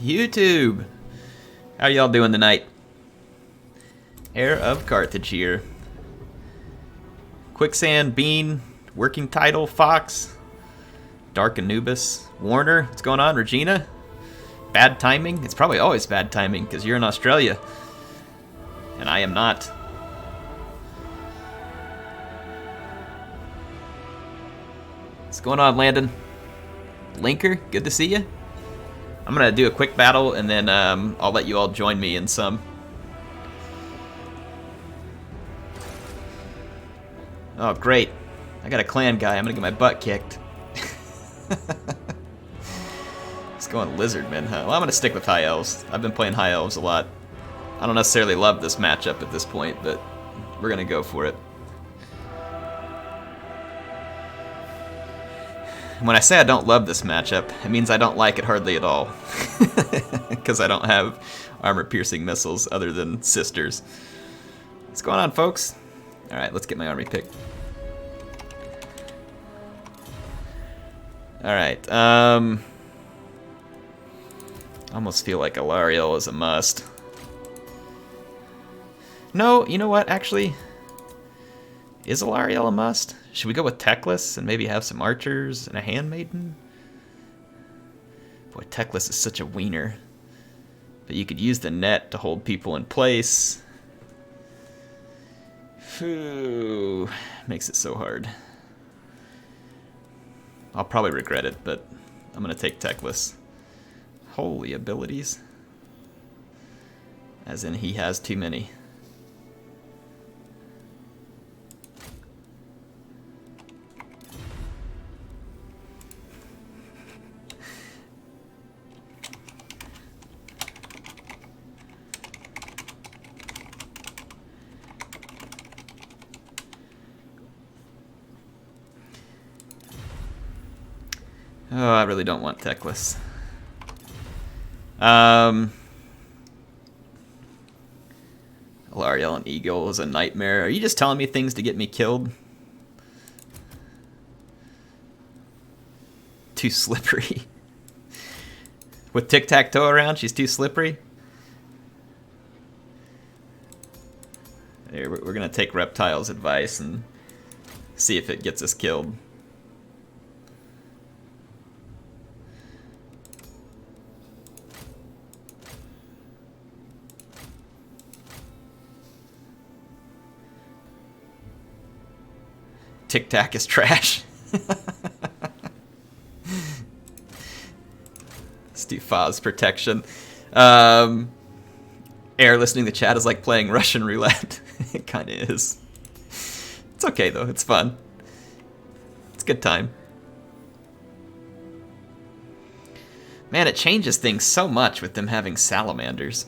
YouTube! How y'all doing tonight? Heir of Carthage here. Quicksand, Bean, Working Title, Fox, Dark Anubis, Warner, what's going on? Regina? Bad timing? It's probably always bad timing because you're in Australia. And I am not. What's going on, Landon? Linker, good to see you. I'm gonna do a quick battle and then I'll let you all join me in some. Oh, great. I got a clan guy. I'm gonna get my butt kicked. Let's go on Lizardmen, huh? Well, I'm gonna stick with High Elves. I've been playing High Elves a lot. I don't necessarily love this matchup at this point, but we're gonna go for it. When I say I don't love this matchup, it means I don't like it hardly at all. Because I don't have armor-piercing missiles other than sisters. What's going on, folks? Alright, let's get my army picked. Alright, I almost feel like Alariel is a must. No, you know what, actually? Is Alariel a must? Should we go with Teclis and maybe have some archers and a handmaiden? Boy, Teclis is such a wiener. But you could use the net to hold people in place. Phew, makes it so hard. I'll probably regret it, but I'm gonna take Teclis. Holy abilities. As in, he has too many. Oh, I really don't want Teclis. Alariel and Eagle is a nightmare. Are you just telling me things to get me killed? Too slippery. With tic-tac-toe around, she's too slippery? There, we're gonna take Reptile's advice and see if it gets us killed. Tic Tac is trash. Let's do Foz protection. Air listening to chat is like playing Russian roulette. It kind of is. It's okay though, it's fun. It's a good time. Man, it changes things so much with them having salamanders.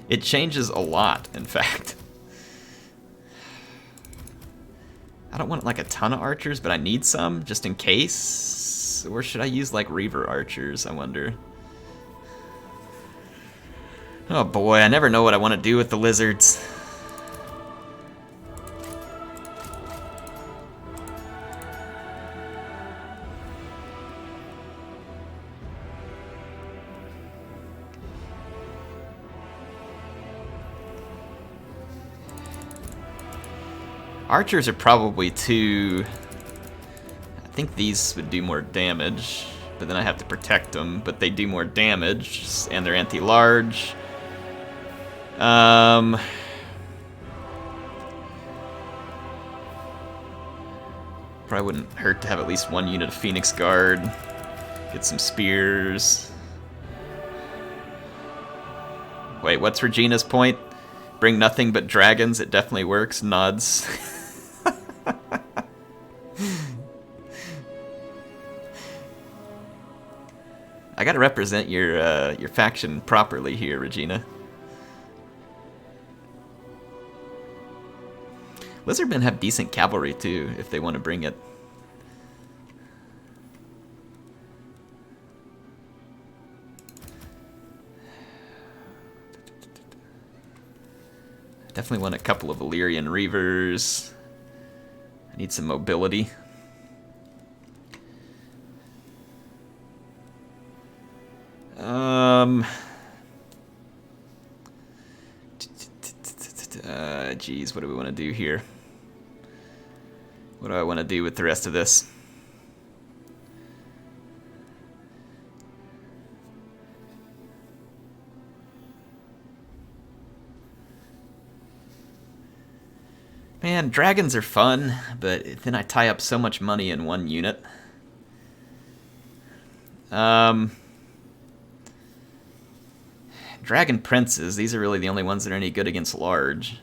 It changes a lot, in fact. I don't want like a ton of archers, but I need some just in case. Or should I use like Reaver archers, I wonder. Oh boy, I never know what I want to do with the lizards. Archers are probably too... I think these would do more damage, but then I have to protect them, but they do more damage, and they're anti-large. Probably wouldn't hurt to have at least one unit of Phoenix Guard. Get some spears. Wait, what's Regina's point? Bring nothing but dragons, it definitely works. Nods. I gotta represent your faction properly here, Regina. Lizardmen have decent cavalry too, if they want to bring it. Definitely want a couple of Illyrian Reavers. I need some mobility. Geez, what do we want to do here? What do I want to do with the rest of this? Man, dragons are fun, but then I tie up so much money in one unit. Dragon princes, these are really the only ones that are any good against large.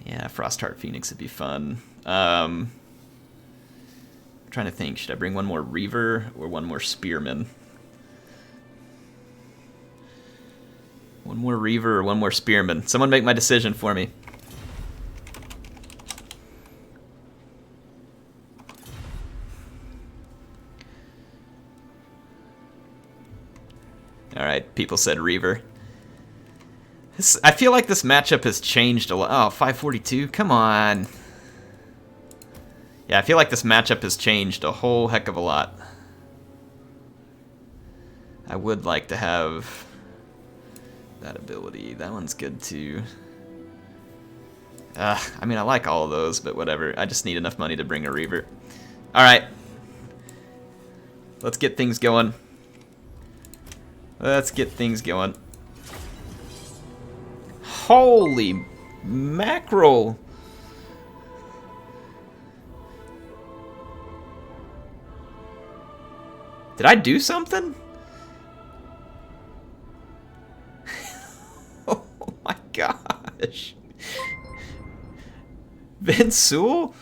Yeah, Frostheart Phoenix would be fun. I'm trying to think, should I bring one more Reaver or one more Spearman? One more Reaver or one more Spearman? Someone make my decision for me. Alright, people said Reaver. I feel like this matchup has changed a lot. Oh, 542? Come on. Yeah, I feel like this matchup has changed a whole heck of a lot. I would like to have that ability. That one's good too. I mean, I like all of those, but whatever. I just need enough money to bring a Reaver. Alright. Let's get things going. Let's get things going. Holy mackerel! Did I do something? Oh my gosh. Vin Sewell?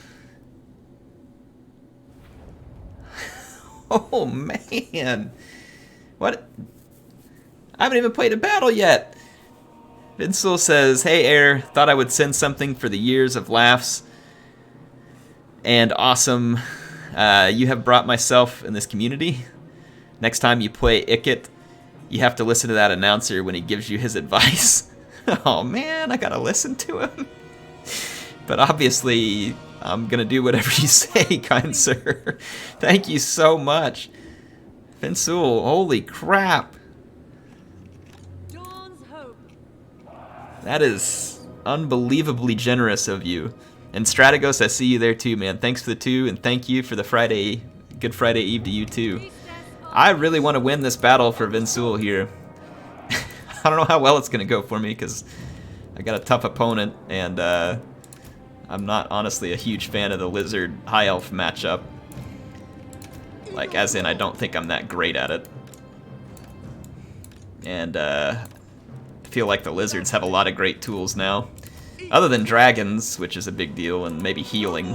Oh man. What? I haven't even played a battle yet. Vin Sewell says, "Hey Air, thought I would send something for the years of laughs and awesome you have brought myself in this community. Next time you play Icket, you have to listen to that announcer when he gives you his advice." Oh man, I gotta listen to him. But obviously, I'm gonna do whatever you say, kind sir. Thank you so much. Vin Sewell, holy crap. That is unbelievably generous of you. And Strategos, I see you there too, man. Thanks for the 2, and thank you for the Friday, Good Friday Eve to you too. I really want to win this battle for Vin Sewell here. I don't know how well it's going to go for me because I got a tough opponent, and I'm not honestly a huge fan of the Lizard High Elf matchup. Like, as in, I don't think I'm that great at it. And I feel like the Lizards have a lot of great tools now. Other than dragons, which is a big deal, and maybe healing.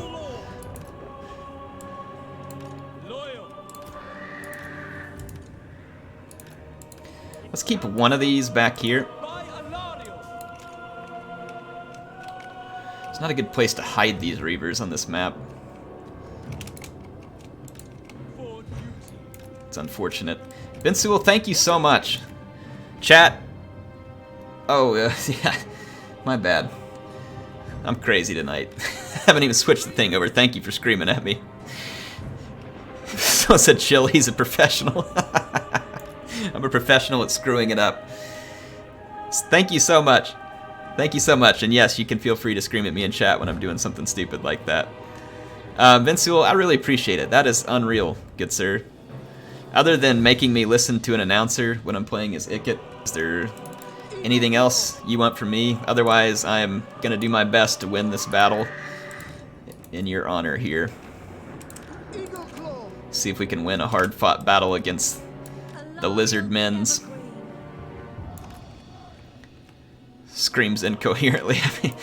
Let's keep one of these back here. It's not a good place to hide these Reavers on this map. It's unfortunate. Vin Sewell, thank you so much. Chat. Oh, yeah. My bad. I'm crazy tonight. Haven't even switched the thing over. Thank you for screaming at me. Someone said chill, he's a professional. I'm a professional at screwing it up. Thank you so much. Thank you so much. And yes, you can feel free to scream at me in chat when I'm doing something stupid like that. Vin Sewell, I really appreciate it. That is unreal, good sir. Other than making me listen to an announcer when I'm playing as Icket, is there anything else you want from me? Otherwise, I am going to do my best to win this battle in your honor here. See if we can win a hard-fought battle against the Lizard Men's. Screams incoherently at me.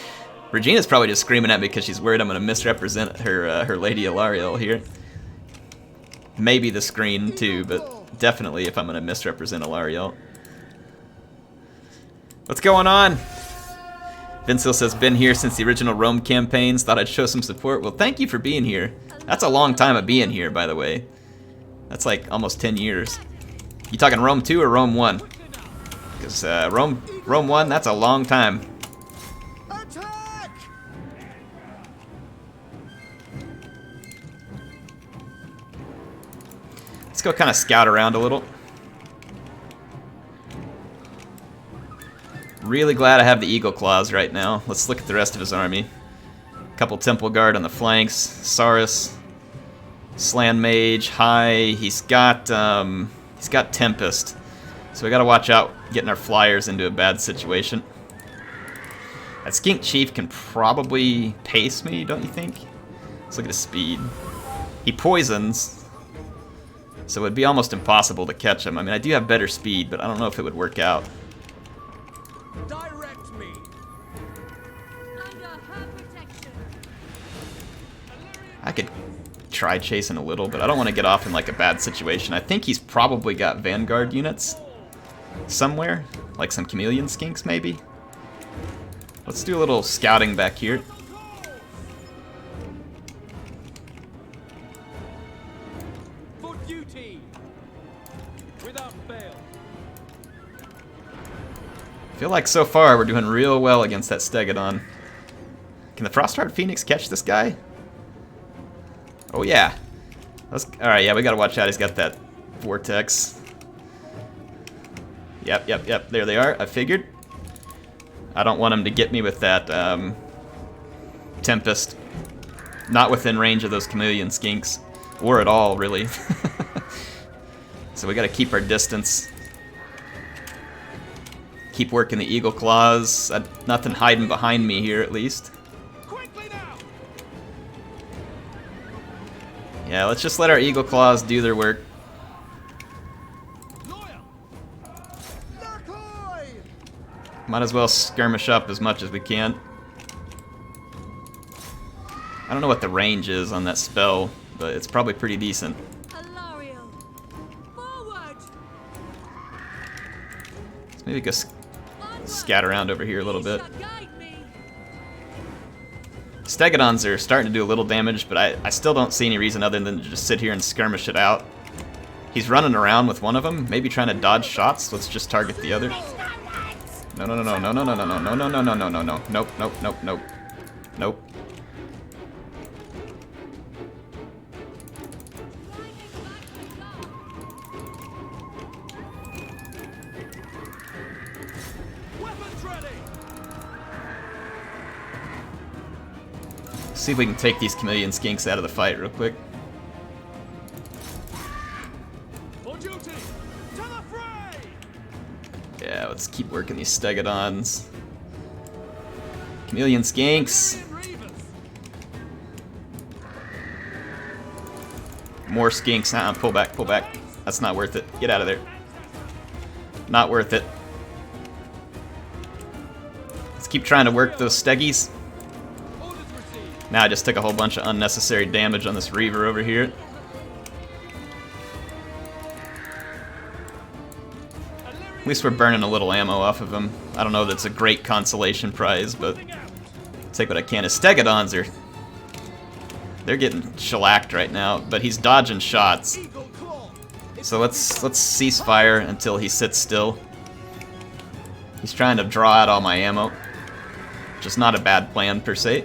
Regina's probably just screaming at me because she's worried I'm going to misrepresent her her Lady Alariel here. Maybe the screen too, but definitely if I'm going to misrepresent Alariel. What's going on? Vincil says, been here since the original Rome campaigns. Thought I'd show some support. Well, thank you for being here. That's a long time of being here, by the way. That's like almost 10 years. You talking Rome 2 or Rome 1? Because Rome 1, that's a long time. Let's go kind of scout around a little. Really glad I have the Eagle Claws right now. Let's look at the rest of his army. Couple Temple Guard on the flanks. Saurus, Slan Mage, High. He's got Tempest. So we gotta watch out getting our flyers into a bad situation. That Skink Chief can probably pace me, don't you think? Let's look at his speed. He poisons, so it would be almost impossible to catch him. I mean, I do have better speed, but I don't know if it would work out. Direct me. Under her protection. I could try chasing a little, but I don't want to get off in like a bad situation. I think he's probably got Vanguard units somewhere, like some Chameleon Skinks maybe. Let's do a little scouting back here. For duty. Without fail. I feel like so far we're doing real well against that Stegodon. Can the Frostheart Phoenix catch this guy? Oh yeah. Alright, yeah, we gotta watch out. He's got that Vortex. Yep. There they are. I figured. I don't want him to get me with that Tempest. Not within range of those Chameleon Skinks. Or at all, really. So we gotta keep our distance. Keep working the Eagle Claws. Nothing hiding behind me here, at least. Yeah, let's just let our Eagle Claws do their work. Might as well skirmish up as much as we can. I don't know what the range is on that spell, but it's probably pretty decent. Let's maybe go scat around over here a little bit. Stegodons are starting to do a little damage, but I still don't see any reason other than to just sit here and skirmish it out. He's running around with one of them, maybe trying to dodge shots. Let's just target the other. No. Nope. See if we can take these Chameleon Skinks out of the fight real quick. Yeah, let's keep working these Stegodons. Chameleon Skinks. More Skinks. Pull back. That's not worth it. Get out of there. Not worth it. Let's keep trying to work those Steggies. Now I just took a whole bunch of unnecessary damage on this Reaver over here. At least we're burning a little ammo off of him. I don't know if that's a great consolation prize, but take what I can. His Stegodons are... they're getting shellacked right now, but he's dodging shots. So let's cease fire until he sits still. He's trying to draw out all my ammo. Just not a bad plan per se.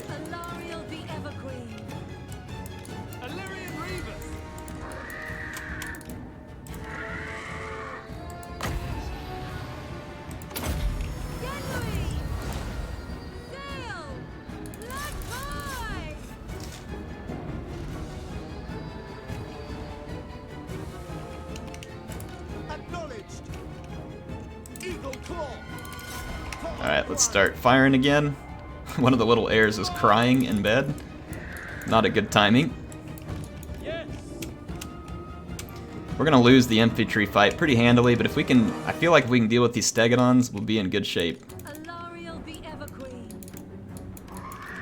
Alright, let's start firing again. One of the little heirs is crying in bed. Not a good timing. We're gonna lose the infantry fight pretty handily, but if we can... I feel like if we can deal with these Stegodons, we'll be in good shape.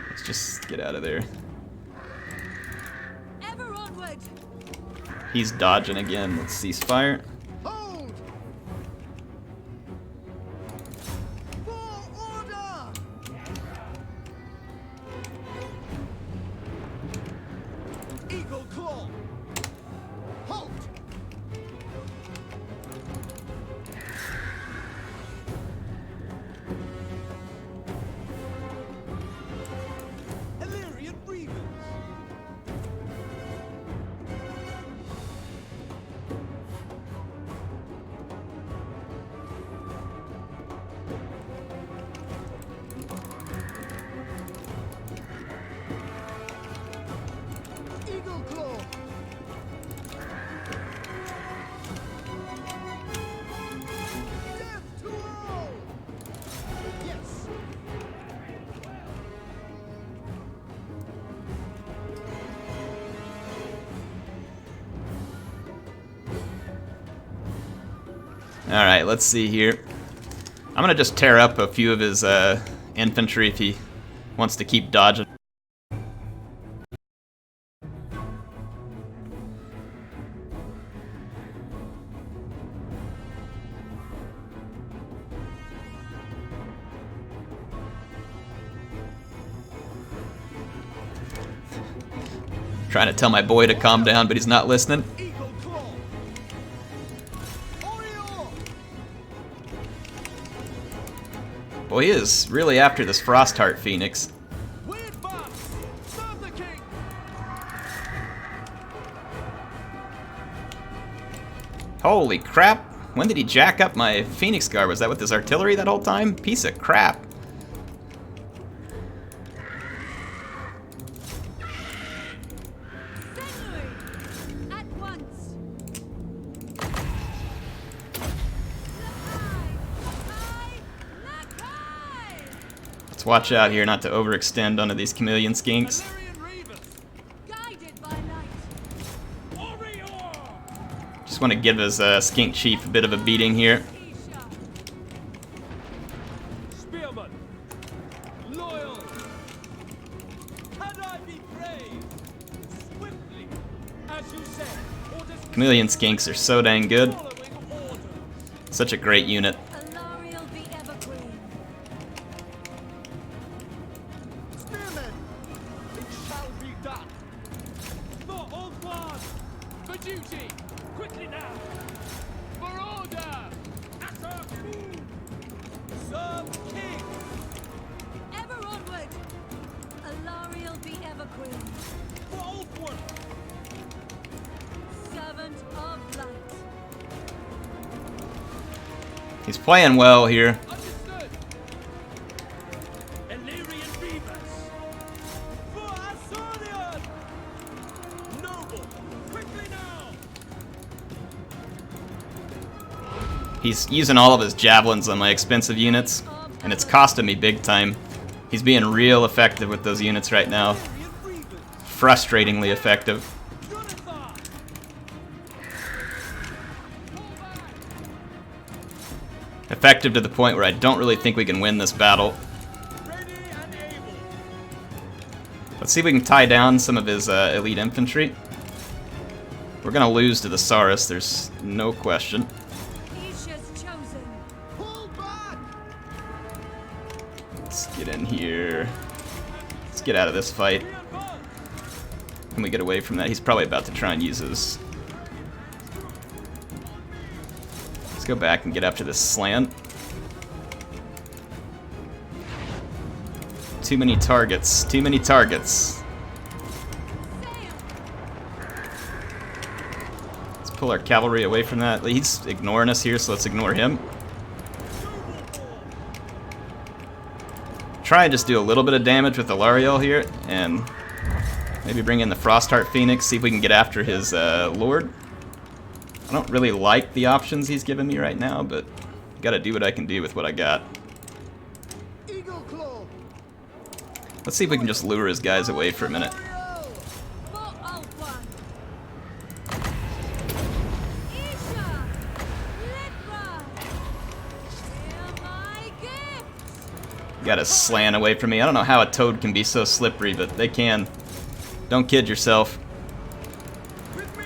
Let's just get out of there. He's dodging again. Let's cease fire. Alright, let's see here. I'm gonna just tear up a few of his infantry if he wants to keep dodging. Trying to tell my boy to calm down, but he's not listening. Boy, he is really after this Frostheart Phoenix. Holy crap! When did he jack up my Phoenix Guard? Was that with his artillery that whole time? Piece of crap. Let's watch out here not to overextend onto these chameleon skinks. Just want to give his skink chief a bit of a beating here. Chameleon skinks are so dang good. Such a great unit. He's playing well here. He's using all of his javelins on my expensive units, and it's costing me big time. He's being real effective with those units right now. Frustratingly effective. Effective to the point where I don't really think we can win this battle. Let's see if we can tie down some of his elite infantry. We're gonna lose to the Saurus, there's no question. Let's get in here. Let's get out of this fight. Can we get away from that? He's probably about to try and use his... Let's go back and get after this slant. Too many targets. Too many targets. Let's pull our cavalry away from that. He's ignoring us here, so let's ignore him. Try and just do a little bit of damage with the Lariel here, and maybe bring in the Frostheart Phoenix, see if we can get after his Lord. I don't really like the options he's giving me right now, but gotta do what I can do with what I got. Let's see if we can just lure his guys away for a minute. Got a slant away from me. I don't know how a toad can be so slippery, but they can. Don't kid yourself.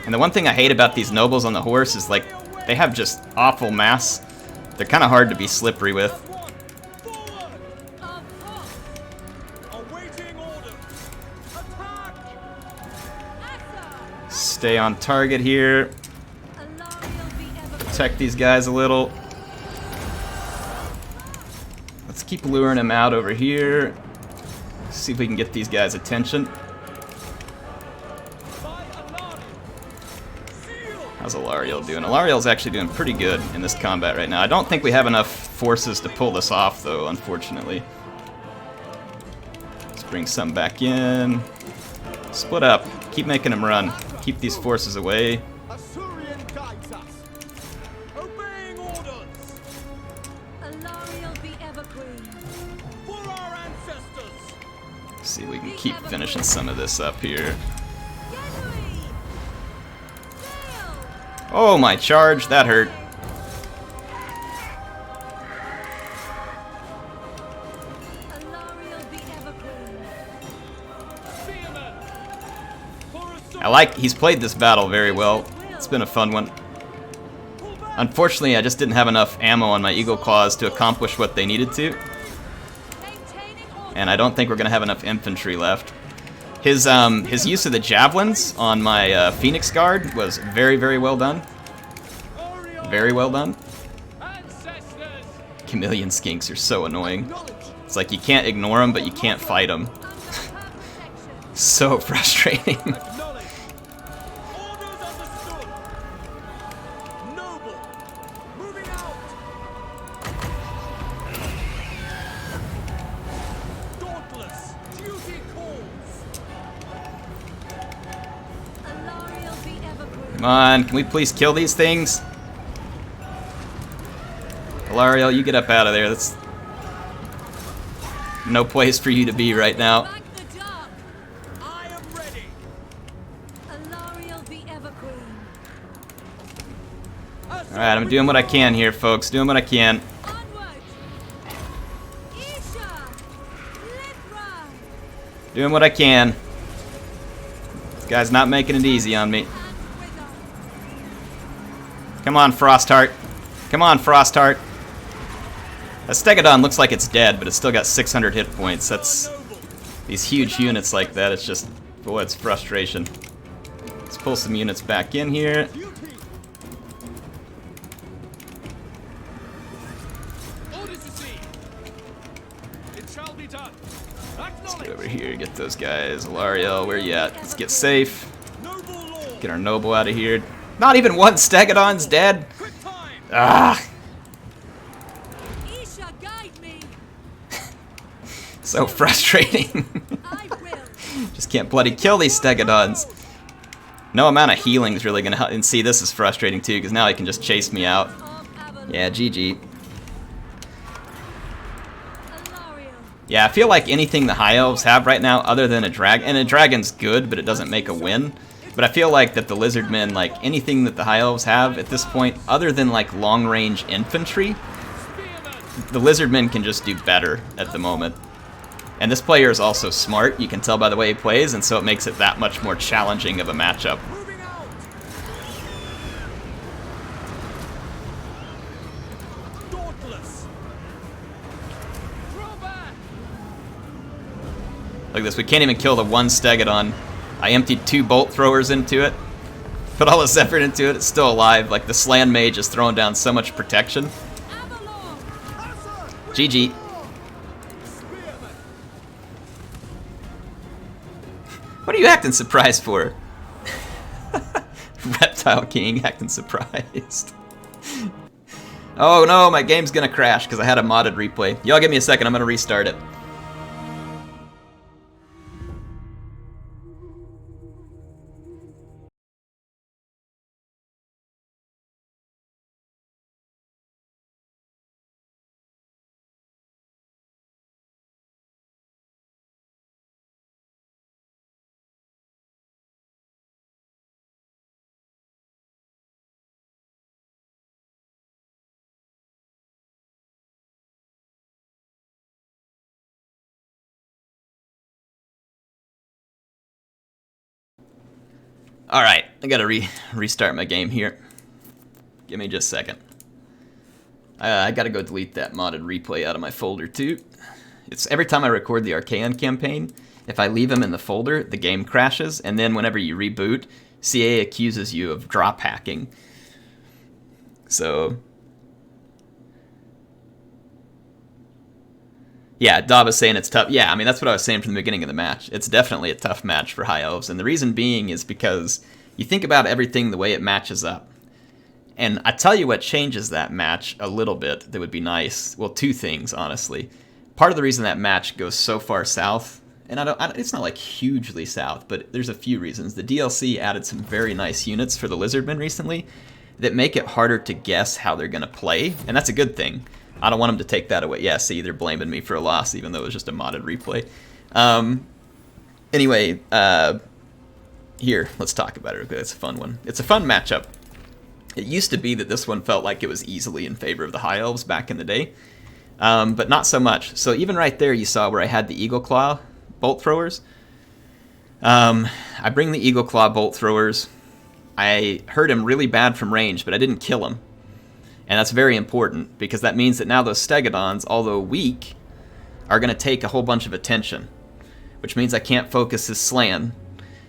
And the one thing I hate about these nobles on the horse is, like, they have just awful mass. They're kind of hard to be slippery with. Stay on target here. Protect these guys a little. Let's keep luring them out over here. See if we can get these guys' attention. How's Alariel doing? Alariel's actually doing pretty good in this combat right now. I don't think we have enough forces to pull this off, though, unfortunately. Let's bring some back in. Split up. Keep making them run. Keep these forces away. See if we can keep finishing some of this up here. Oh, my charge, that hurt. He's played this battle very well. It's been a fun one. Unfortunately, I just didn't have enough ammo on my Eagle Claws to accomplish what they needed to. And I don't think we're going to have enough infantry left. His use of the javelins on my Phoenix Guard was very, very well done. Very well done. Chameleon skinks are so annoying. It's like you can't ignore them, but you can't fight them. So frustrating. Come on, can we please kill these things? Alariel, you get up out of there. That's no place for you to be right now. Alright, I'm doing what I can here, folks. Doing what I can. Doing what I can. This guy's not making it easy on me. Come on, Frostheart. Come on, Frostheart. That Stegodon looks like it's dead, but it's still got 600 hit points. That's... These huge units like that, it's just... Boy, it's frustration. Let's pull some units back in here. Let's get over here, get those guys. Alariel, where you at? Let's get safe. Get our noble out of here. Not even one Stegodon's dead. Ah. So frustrating. Just can't bloody kill these Stegodons. No amount of healing is really gonna help. And see, this is frustrating too, because now he can just chase me out. Yeah, GG. Yeah, I feel like anything the High Elves have right now, other than a dragon, and a dragon's good, but it doesn't make a win. But I feel like that the Lizardmen, like anything that the High Elves have at this point, other than like long-range infantry, the Lizardmen can just do better at the moment. And this player is also smart, you can tell by the way he plays, and so it makes it that much more challenging of a matchup. Look at this, we can't even kill the one Stegodon. I emptied 2 bolt throwers into it. Put all this effort into it, it's still alive. Like, the Slan Mage is throwing down so much protection. GG. What are you acting surprised for? Reptile King acting surprised. Oh no, my game's gonna crash because I had a modded replay. Y'all give me a second, I'm gonna restart it. Alright, I gotta restart my game here. Give me just a second. I gotta go delete that modded replay out of my folder too. It's every time I record the Archaean campaign, if I leave them in the folder, the game crashes, and then whenever you reboot, CA accuses you of drop hacking. So... Yeah, Dob is saying it's tough. Yeah, I mean, that's what I was saying from the beginning of the match. It's definitely a tough match for High Elves, and the reason being is because you think about everything the way it matches up. And I tell you what changes that match a little bit that would be nice. Well, 2 things, honestly. Part of the reason that match goes so far south, and it's not like hugely south, but there's a few reasons. The DLC added some very nice units for the Lizardmen recently that make it harder to guess how they're going to play, and that's a good thing. I don't want them to take that away. Yeah, see, they're blaming me for a loss, even though it was just a modded replay. Anyway, here, let's talk about it. It's a fun one. It's a fun matchup. It used to be that this one felt like it was easily in favor of the High Elves back in the day, but not so much. So even right there, you saw where I had the Eagle Claw bolt throwers. I bring the Eagle Claw Bolt Throwers. I hurt him really bad from range, but I didn't kill him. And that's very important, because that means that now those Stegodons, although weak, are going to take a whole bunch of attention. Which means I can't focus his Slan.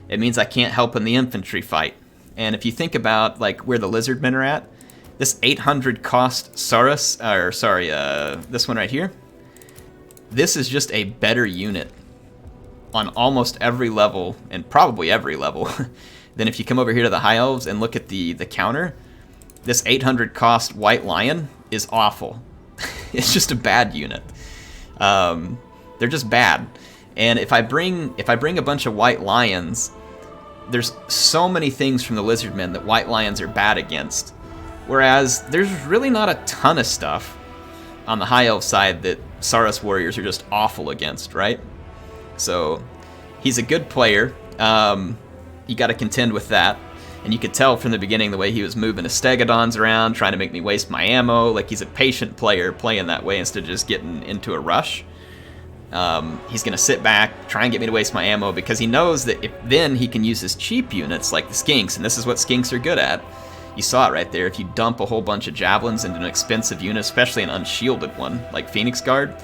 It means I can't help in the infantry fight. And if you think about like where the Lizardmen are at, this 800 cost Saurus, or sorry, this one right here, this is just a better unit on almost every level, and probably every level, than if you come over here to the High Elves and look at the counter. This 800 cost White Lion is awful. It's just a bad unit. They're just bad. And if I bring a bunch of White Lions, there's so many things from the Lizardmen that White Lions are bad against. Whereas there's really not a ton of stuff on the High Elf side that Saurus Warriors are just awful against, right? So he's a good player. You got to contend with that. And you could tell from the beginning the way he was moving his Stegodons around, trying to make me waste my ammo. Like, he's a patient player playing that way instead of just getting into a rush. He's going to sit back, try and get me to waste my ammo, because he knows that then he can use his cheap units like the Skinks, and this is what Skinks are good at. You saw it right there. If you dump a whole bunch of Javelins into an expensive unit, especially an unshielded one like Phoenix Guard,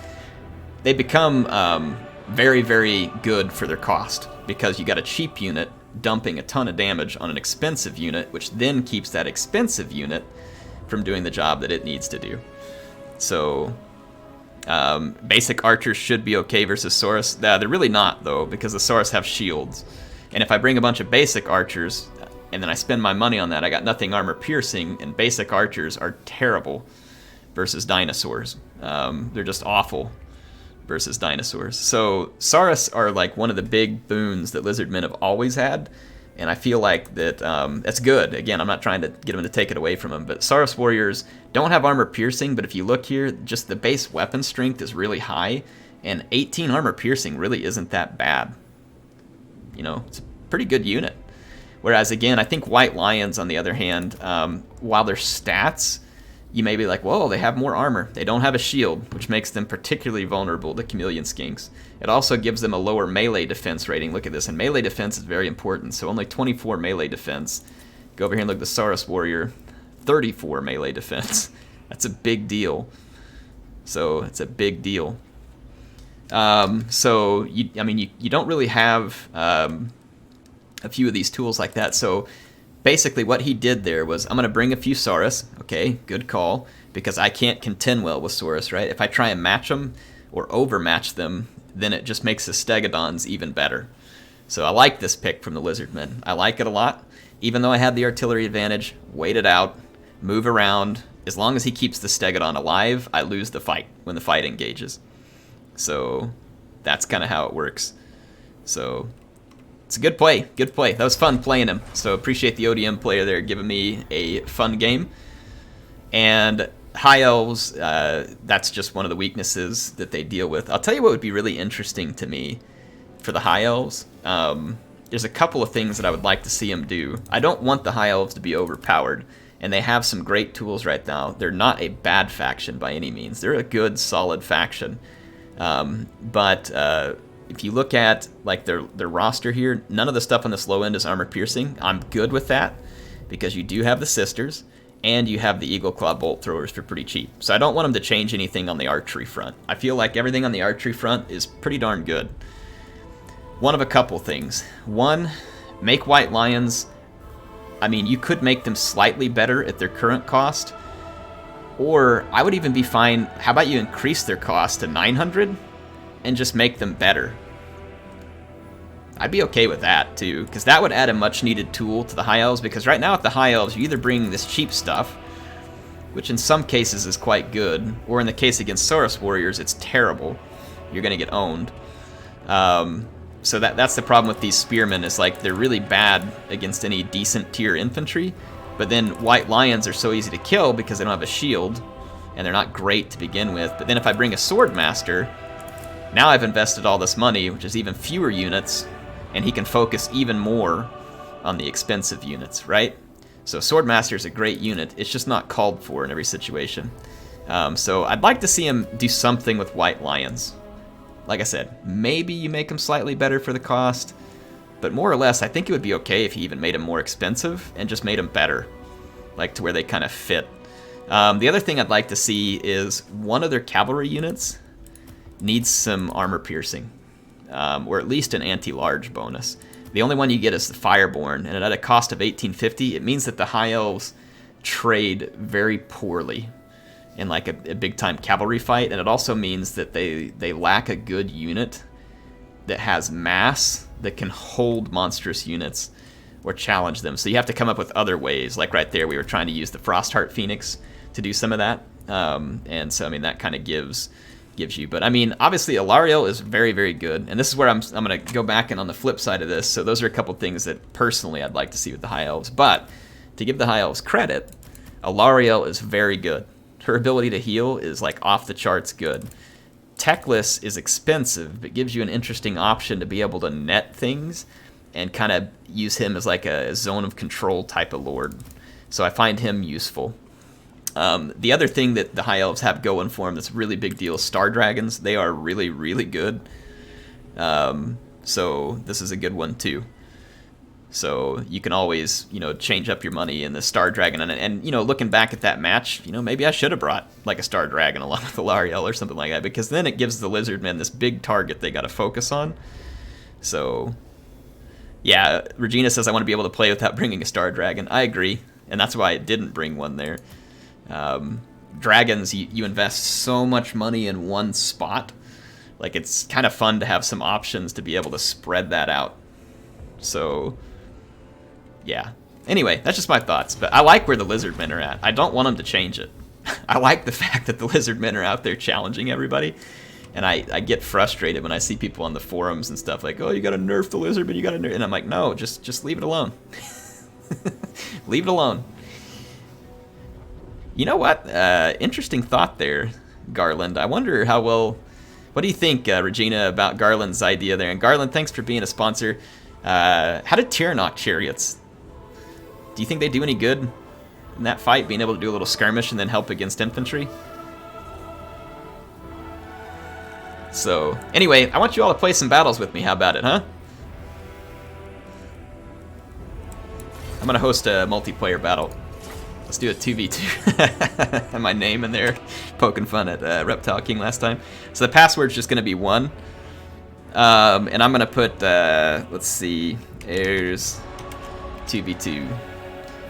they become very, very good for their cost, because you got a cheap unit dumping a ton of damage on an expensive unit, which then keeps that expensive unit from doing the job that it needs to do. So basic archers should be okay versus Saurus. They're really not, though, because the Saurus have shields. And if I bring a bunch of basic archers and then I spend my money on that, I got nothing armor piercing, and basic archers are terrible versus dinosaurs. They're just awful versus dinosaurs. So Saurus are like one of the big boons that Lizardmen have always had, and I feel like that that's good. Again, I'm not trying to get them to take it away from them, but Saurus Warriors don't have armor piercing, but if you look here, just the base weapon strength is really high, and 18 armor piercing really isn't that bad. You know, it's a pretty good unit. Whereas, again, I think White Lions, on the other hand, while their stats, you may be like, whoa, they have more armor. They don't have a shield, which makes them particularly vulnerable to Chameleon Skinks. It also gives them a lower melee defense rating. Look at this, and melee defense is very important, so only 24 melee defense. Go over here and look at the Saurus Warrior, 34 melee defense. That's a big deal. So it's a big deal. So you don't really have a few of these tools like that. So basically what he did there was, I'm going to bring a few Saurus. Okay, good call, because I can't contend well with Saurus, right? If I try and match them or overmatch them, then it just makes the Stegodons even better. So I like this pick from the Lizardmen. I like it a lot. Even though I had the artillery advantage, wait it out, move around. As long as he keeps the Stegodon alive, I lose the fight when the fight engages. So that's kind of how it works. So it's a good play, good play. That was fun playing him. So appreciate the ODM player there giving me a fun game. And High Elves, that's just one of the weaknesses that they deal with. I'll tell you what would be really interesting to me for the High Elves. There's a couple of things that I would like to see them do. I don't want the High Elves to be overpowered, and they have some great tools right now. They're not a bad faction by any means. They're a good, solid faction. But if you look at like their roster here, none of the stuff on this low end is armor piercing. I'm good with that, because you do have the Sisters, and you have the Eagle Claw Bolt Throwers for pretty cheap. So I don't want them to change anything on the archery front. I feel like everything on the archery front is pretty darn good. One of a couple things. One, make White Lions, I mean, you could make them slightly better at their current cost, or I would even be fine, how about you increase their cost to 900 and just make them better? I'd be okay with that too, because that would add a much needed tool to the High Elves, because right now with the High Elves, you either bring this cheap stuff, which in some cases is quite good, or in the case against Saurus Warriors, it's terrible. You're going to get owned. So that's the problem with these Spearmen, is like they're really bad against any decent tier infantry, but then White Lions are so easy to kill because they don't have a shield, and they're not great to begin with. But then if I bring a Swordmaster, now I've invested all this money, which is even fewer units, and he can focus even more on the expensive units, right? So Swordmaster is a great unit. It's just not called for in every situation. So I'd like to see him do something with White Lions. Like I said, maybe you make them slightly better for the cost. But more or less, I think it would be okay if he even made them more expensive and just made them better, like to where they kind of fit. The other thing I'd like to see is one of their cavalry units needs some armor piercing, or at least an anti-large bonus. The only one you get is the Fireborn, and at a cost of 1850, it means that the High Elves trade very poorly in like a big-time cavalry fight, and it also means that they lack a good unit that has mass that can hold monstrous units or challenge them. So you have to come up with other ways. Like right there, we were trying to use the Frostheart Phoenix to do some of that, and so I mean that kind of gives you. But I mean, obviously Alariel is very, very good, and this is where I'm gonna go back and on the flip side of this. So those are a couple things that personally I'd like to see with the High Elves. But to give the High Elves credit, Alariel is very good. Her ability to heal is like off the charts good. Teclis is expensive, but gives you an interesting option to be able to net things and kind of use him as like a zone of control type of lord. So I find him useful. The other thing that the High Elves have going for them that's a really big deal is Star Dragons. They are really, really good. So this is a good one too. So you can always, you know, change up your money in the Star Dragon. And you know, looking back at that match, you know, maybe I should have brought like a Star Dragon along with Alariel or something like that, because then it gives the Lizardmen this big target they got to focus on. So, yeah, Regina says I want to be able to play without bringing a Star Dragon. I agree, and that's why I didn't bring one there. Dragons, you invest so much money in one spot. Like, it's kind of fun to have some options to be able to spread that out. So, yeah. Anyway, that's just my thoughts. But I like where the Lizardmen are at. I don't want them to change it. I like the fact that the Lizardmen are out there challenging everybody. And I get frustrated when I see people on the forums and stuff like, oh, you gotta nerf the Lizardmen, you gotta nerf. And I'm like, no, just leave it alone. Leave it alone. You know what? Interesting thought there, Garland. I wonder how well... What do you think, Regina, about Garland's idea there? And Garland, thanks for being a sponsor. How did Tyrannok Chariots? Do you think they do any good in that fight, being able to do a little skirmish and then help against infantry? So, anyway, I want you all to play some battles with me. How about it, huh? I'm going to host a multiplayer battle. Let's do a 2v2. And my name in there, poking fun at Reptile King last time. So the password's just going to be 1. And I'm going to put, let's see, airs 2v2.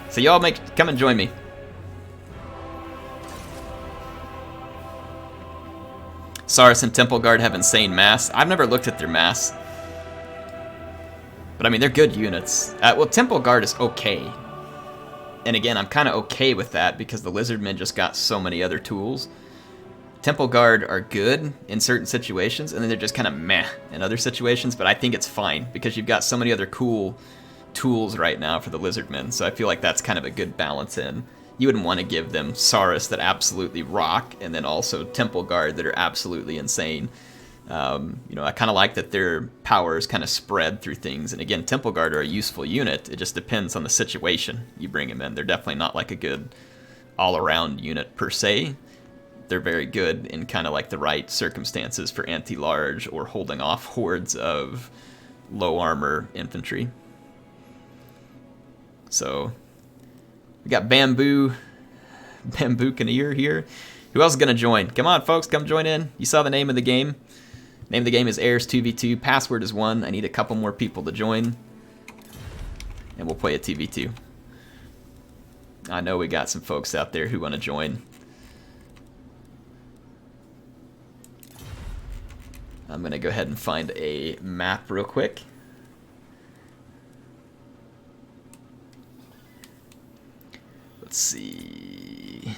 So y'all come and join me. Saurus and Temple Guard have insane mass. I've never looked at their mass. But I mean, they're good units. Well, Temple Guard is okay. And again, I'm kind of okay with that because the Lizardmen just got so many other tools. Temple Guard are good in certain situations, and then they're just kind of meh in other situations, but I think it's fine because you've got so many other cool tools right now for the Lizardmen, so I feel like that's kind of a good balance in. You wouldn't want to give them Saurus that absolutely rock, and then also Temple Guard that are absolutely insane. You know, I kind of like that their power is kind of spread through things, and again, Temple Guard are a useful unit. It just depends on the situation you bring them in. They're definitely not like a good all-around unit per se. They're very good in kind of like the right circumstances for anti-large or holding off hordes of low armor infantry. So we got Bamboo Cannoneer here. Who else is going to join? Come on, folks, come join in. You saw the name of the game. Name of the game is Airs 2v2. Password is 1. I need a couple more people to join. And we'll play a 2v2. I know we got some folks out there who want to join. I'm going to go ahead and find a map real quick. Let's see.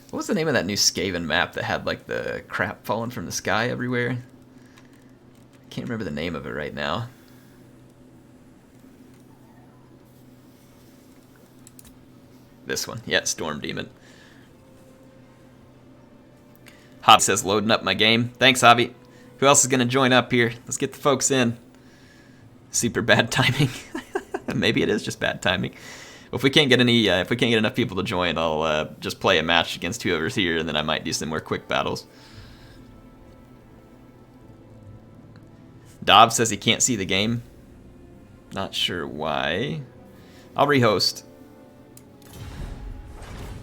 What was the name of that new Skaven map that had like the crap falling from the sky everywhere? I can't remember the name of it right now. This one. Yeah, Storm Demon. Hobby says, loading up my game. Thanks, Hobby. Who else is going to join up here? Let's get the folks in. Super bad timing. Maybe it is just bad timing. Well, if we can't get enough people to join, I'll just play a match against whoever's here, and then I might do some more quick battles. Dobbs says he can't see the game. Not sure why. I'll rehost.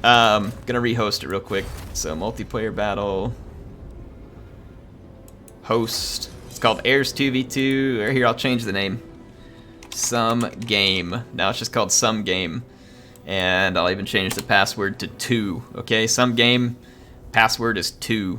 Gonna rehost it real quick. So multiplayer battle. Host. It's called Airs 2v2. Or here, I'll change the name. Some game. Now it's just called Some Game. And I'll even change the password to 2. Okay, Some Game. Password is 2.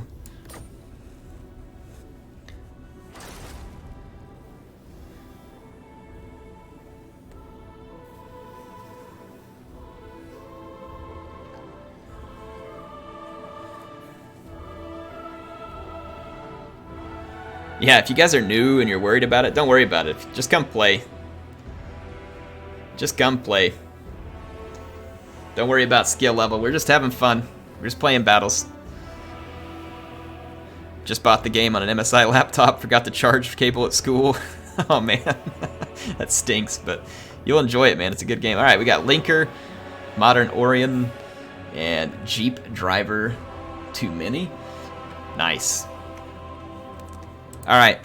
Yeah, if you guys are new and you're worried about it, don't worry about it. Just come play. Just come play. Don't worry about skill level. We're just having fun. We're just playing battles. Just bought the game on an MSI laptop. Forgot to charge cable at school. Oh, man. That stinks, but you'll enjoy it, man. It's a good game. All right, we got Linker, Modern Orion, and Jeep Driver Too Many. Nice. All right.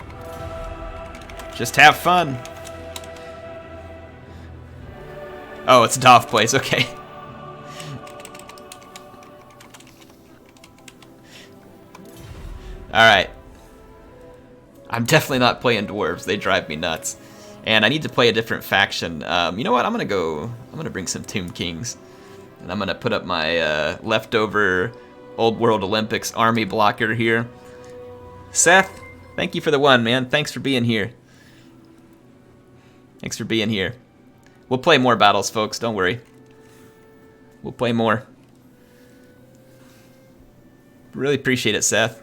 Just have fun. Oh, it's Dov plays. Okay. All right. I'm definitely not playing dwarves. They drive me nuts. And I need to play a different faction. You know what? I'm gonna bring some Tomb Kings, and I'm gonna put up my leftover Old World Olympics army blocker here. Seth, thank you for the 1, man. Thanks for being here. Thanks for being here. We'll play more battles, folks. Don't worry. We'll play more. Really appreciate it, Seth.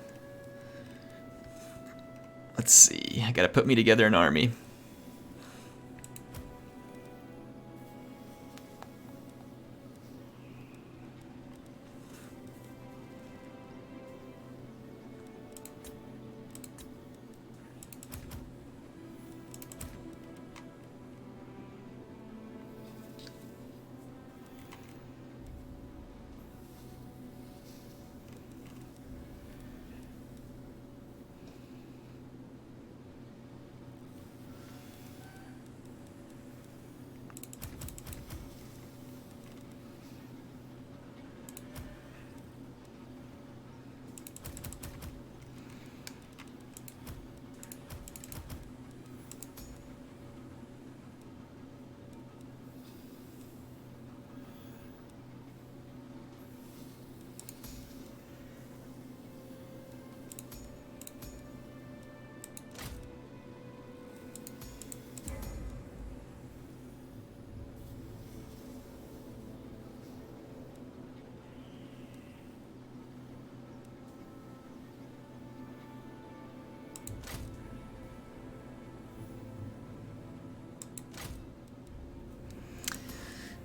Let's see. I gotta put me together an army.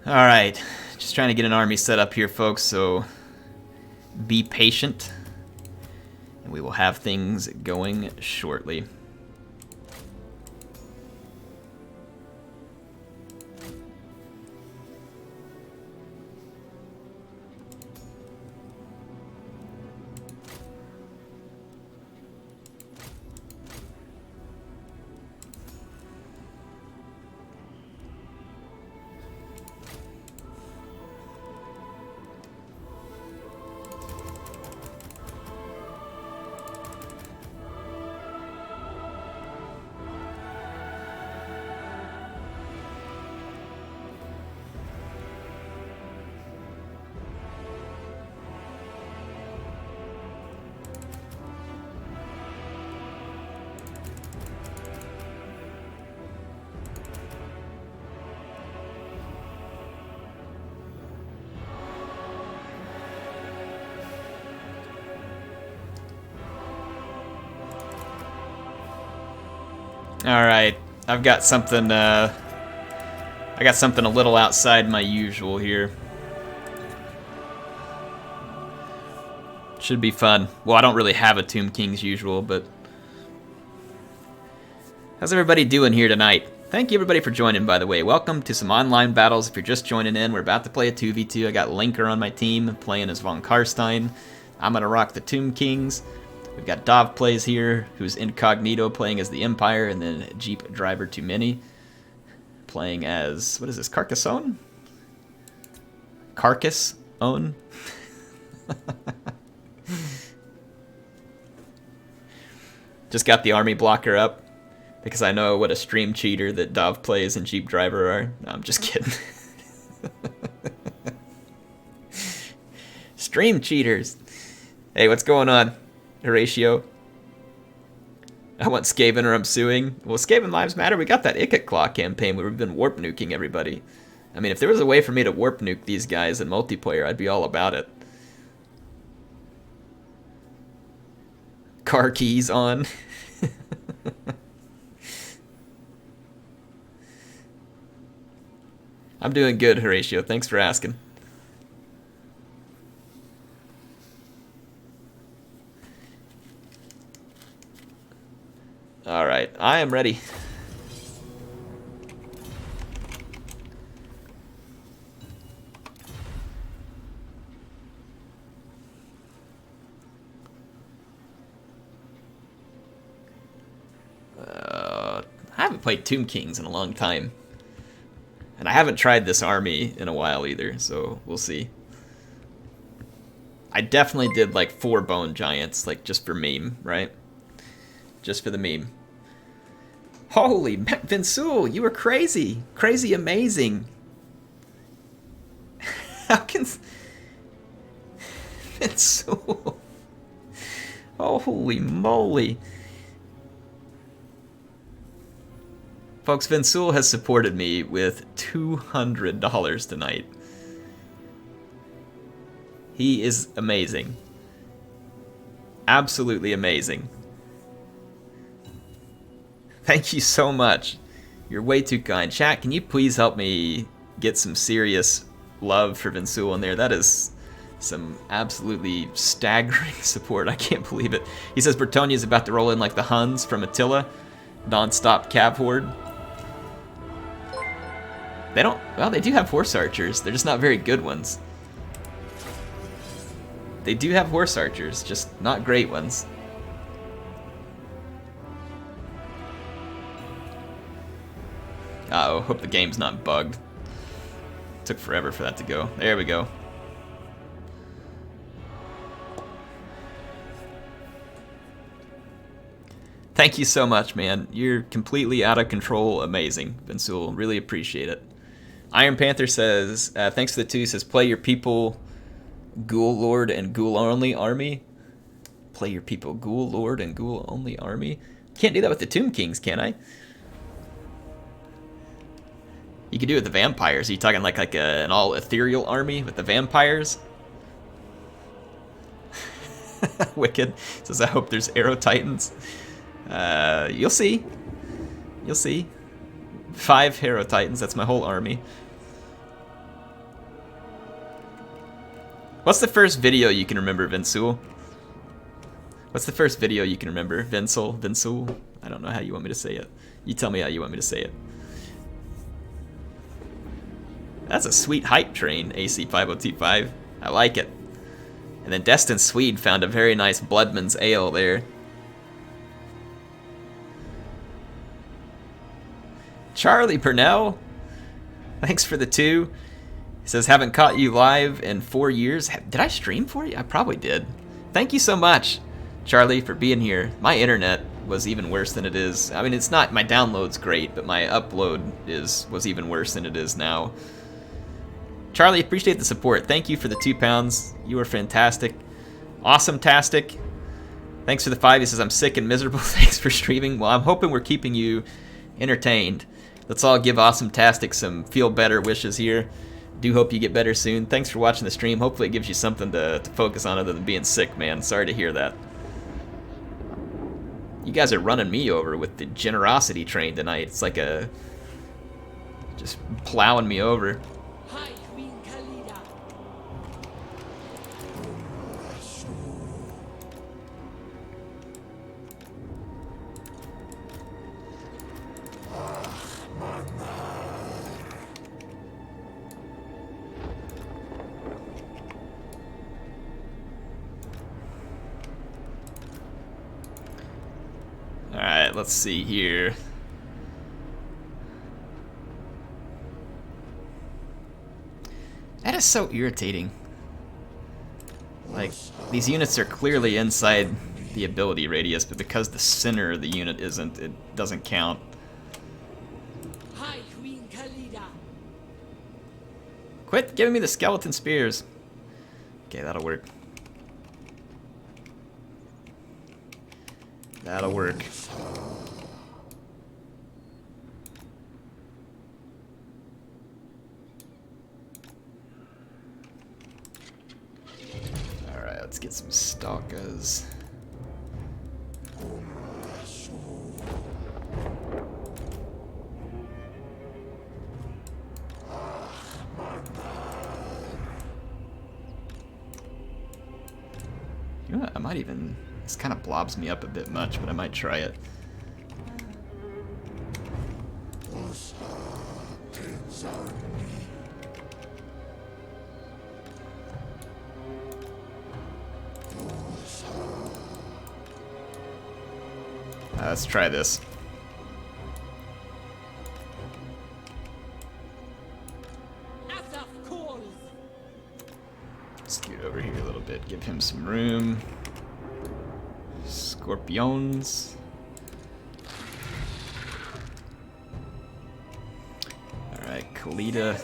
Alright, just trying to get an army set up here, folks, so be patient, and we will have things going shortly. Alright, I've got something, I got something a little outside my usual here. Should be fun. Well, I don't really have a Tomb King's usual, but... How's everybody doing here tonight? Thank you everybody for joining, by the way. Welcome to some online battles. If you're just joining in, we're about to play a 2v2. I got Linker on my team, playing as Von Karstein. I'm gonna rock the Tomb Kings. We've got Dov plays here, who's incognito playing as the Empire, and then Jeep Driver Too Many. Playing as, what is this, Carcassonne? Carcass-own? Just got the army blocker up because I know what a stream cheater that Dov plays and Jeep Driver are. No, I'm just kidding. Stream cheaters. Hey, what's going on, Horatio? I want Skaven or I'm suing. Well, Skaven Lives Matter. We got that Ikat Claw campaign where we've been warp nuking everybody. I mean, if there was a way for me to warp nuke these guys in multiplayer, I'd be all about it. Car keys on. I'm doing good, Horatio. Thanks for asking. Alright, I am ready. I haven't played Tomb Kings in a long time. And I haven't tried this army in a while either, so we'll see. I definitely did like 4 bone giants, like just for meme, right? Just for the meme. Holy, Vinsul, you were crazy. Crazy amazing. How can... Vinsul. Holy moly. Folks, Vinsul has supported me with $200 tonight. He is amazing. Absolutely amazing. Thank you so much. You're way too kind. Chat, can you please help me get some serious love for Vinsul in there? That is some absolutely staggering support. I can't believe it. He says Bretonia's about to roll in like the Huns from Attila. Non-stop cav horde. They don't... Well, they do have horse archers. They're just not very good ones. They do have horse archers, just not great ones. Uh-oh, hope the game's not bugged. Took forever for that to go. There we go. Thank you so much, man. You're completely out of control. Amazing, Vinsul. Really appreciate it. Iron Panther says, thanks for the 2. He says, play your people, Ghoul Lord and Ghoul Only Army. Play your people, Ghoul Lord and Ghoul Only Army. Can't do that with the Tomb Kings, can I? You could do it with the vampires. Are you talking like an all ethereal army with the vampires? Wicked says, I hope there's Arrow Titans. You'll see. You'll see. 5 Hero Titans, that's my whole army. What's the first video you can remember, Vinsul? What's the first video you can remember? Vinsul? I don't know how you want me to say it. You tell me how you want me to say it. That's a sweet hype train, AC50T5. I like it. And then Destin Swede found a very nice Bloodman's Ale there. Charlie Purnell, thanks for the 2. He says, haven't caught you live in 4 years. Did I stream for you? I probably did. Thank you so much, Charlie, for being here. My internet was even worse than it is. I mean, it's not, my download's great, but my upload was even worse than it is now. Charlie, appreciate the support. Thank you for the 2 pounds. You are fantastic. Awesome-tastic. Thanks for the 5. He says, I'm sick and miserable. Thanks for streaming. Well, I'm hoping we're keeping you entertained. Let's all give Awesome-tastic some feel better wishes here. Do hope you get better soon. Thanks for watching the stream. Hopefully it gives you something to focus on other than being sick, man. Sorry to hear that. You guys are running me over with the generosity train tonight. It's like a... just plowing me over. Hi, Queen Khalida. Alright, let's see here. just so irritating. Like, these units are clearly inside the ability radius, but because the center of the unit isn't, it doesn't count. Hi, Queen Khalida. Quit giving me the skeleton spears. Okay, that'll work. That'll work. Alright, let's get some stalkers. You know what? I might even... This kind of blobs me up a bit much, but I might try it. Let's try this. Asaf calls. Scoot over here a little bit, give him some room. Scorpions. Alright, Khalida.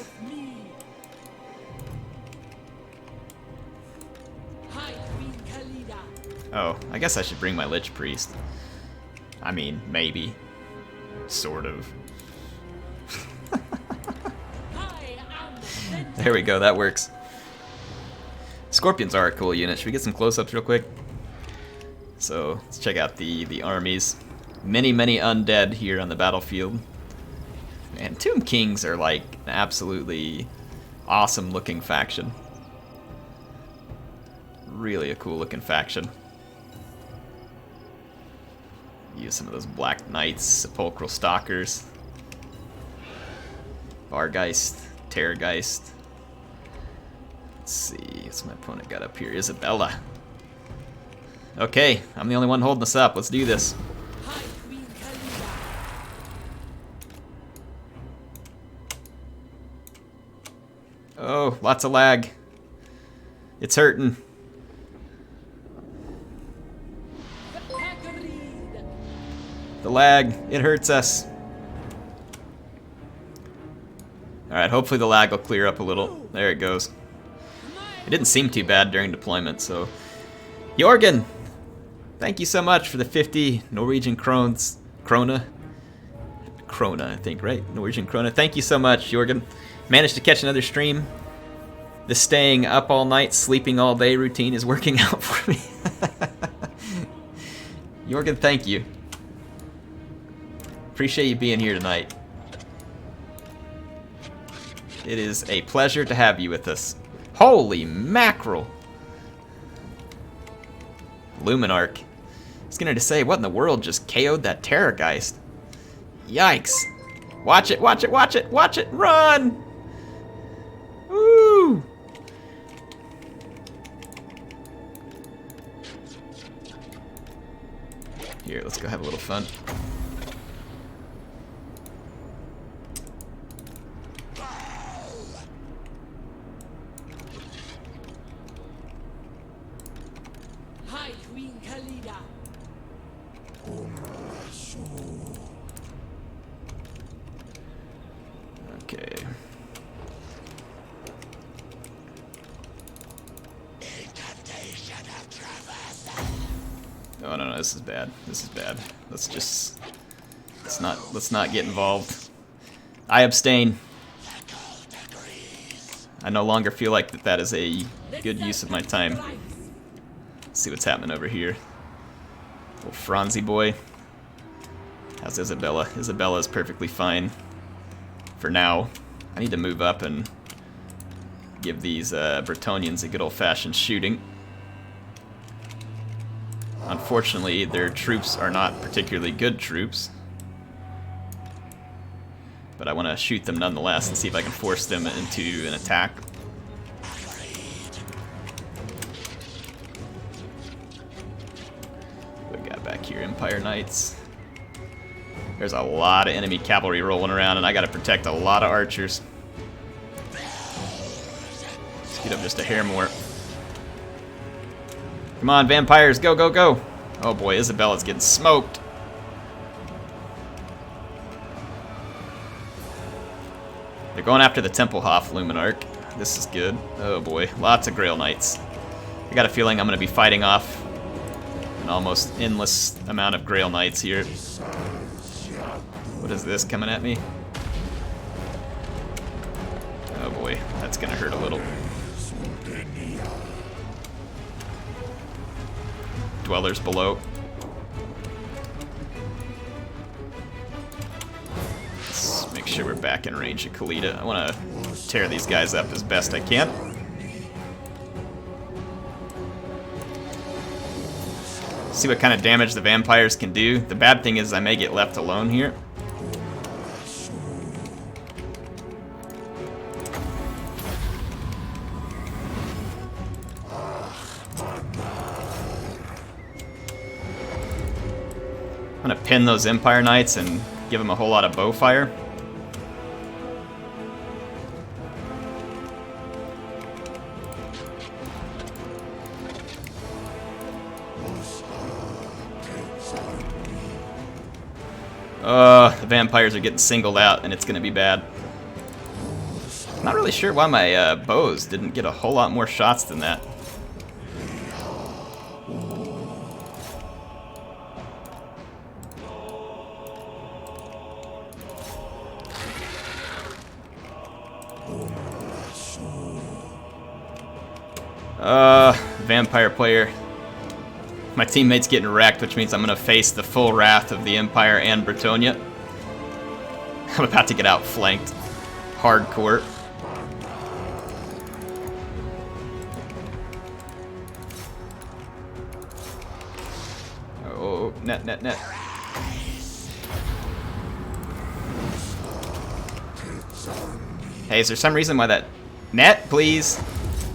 Hi, Queen Khalida. Oh, I guess I should bring my Lich Priest. I mean, maybe. Sort of. I am the There we go, that works. Scorpions are a cool unit. Should we get some close-ups real quick? So, let's check out the armies. Many, many undead here on the battlefield. Man, Tomb Kings are like an absolutely awesome looking faction. Really a cool looking faction. Use some of those Black Knights, Sepulchral Stalkers, Vargeist, Terrorgeist. Let's see, what's my opponent got up here? Isabella. Okay, I'm the only one holding this up. Let's do this. Hi, Queen Khalida. Oh, lots of lag. It's hurting. Hagrid. The lag, it hurts us. Alright, hopefully the lag will clear up a little. There it goes. It didn't seem too bad during deployment, so... Jorgen! Thank you so much for the 50 Norwegian krones. Krona? Krona, I think, right? Norwegian krona. Thank you so much, Jorgen. Managed to catch another stream. The staying up all night, sleeping all day routine is working out for me. Jorgen, thank you. Appreciate you being here tonight. It is a pleasure to have you with us. Holy mackerel! Luminarch. I was gonna say, what in the world just KO'd that Terrorgeist? Yikes. Watch it, watch it, watch it, watch it, run! Woo! Here, let's go have a little fun. Hi, Queen Khalida. Okay. Oh no, this is bad. This is bad. Let's not get involved. I abstain. I no longer feel like that is a good use of my time. Let's see what's happening over here. Little Franzi boy. How's Isabella? Isabella is perfectly fine for now. I need to move up and give these Bretonnians a good old-fashioned shooting. Unfortunately, their troops are not particularly good troops. But I want to shoot them nonetheless and see if I can force them into an attack. What we got back here? Empire Knights. There's a lot of enemy cavalry rolling around, and I got to protect a lot of archers. Could have just a hair more. Come on, vampires, go, go, go! Oh boy, Isabella's getting smoked. They're going after the Templehof Luminarch. This is good. Oh boy, lots of Grail Knights. I got a feeling I'm going to be fighting off an almost endless amount of Grail Knights here. What is this coming at me? Oh boy, that's going to hurt a little. Dwellers below. Let's make sure we're back in range of Khalida. I want to tear these guys up as best I can. See what kind of damage the vampires can do. The bad thing is I may get left alone here. I'm gonna pin those Empire Knights and give them a whole lot of bow fire. The vampires are getting singled out, and it's gonna be bad. Not really sure why my bows didn't get a whole lot more shots than that. Vampire player. My teammate's getting wrecked, which means I'm gonna face the full wrath of the Empire and Bretonia. I'm about to get outflanked. Hardcore. Oh, net, net, net. Hey, is there some reason why that... Net, please.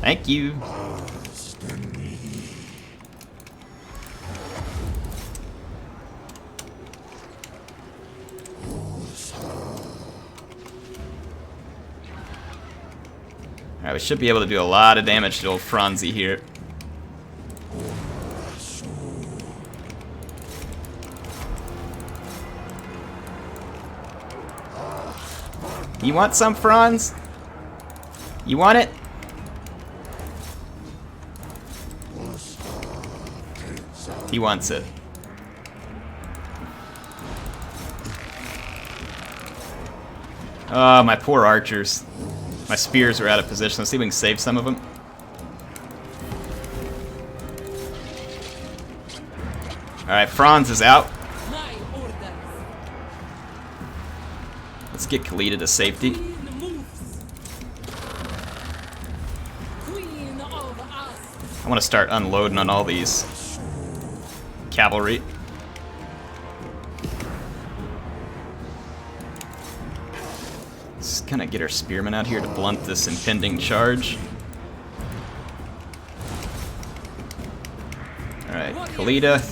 Thank you. Alright, we should be able to do a lot of damage to old Franzi here. You want some, Franz? You want it? He wants it. Oh, my poor archers. My spears are out of position. Let's see if we can save some of them. Alright, Franz is out. My orders. Let's get Khalida to safety. Queen moves. Queen of us. I want to start unloading on all these cavalry. Let's kind of get our spearmen out here to blunt this impending charge. Alright, Khalida.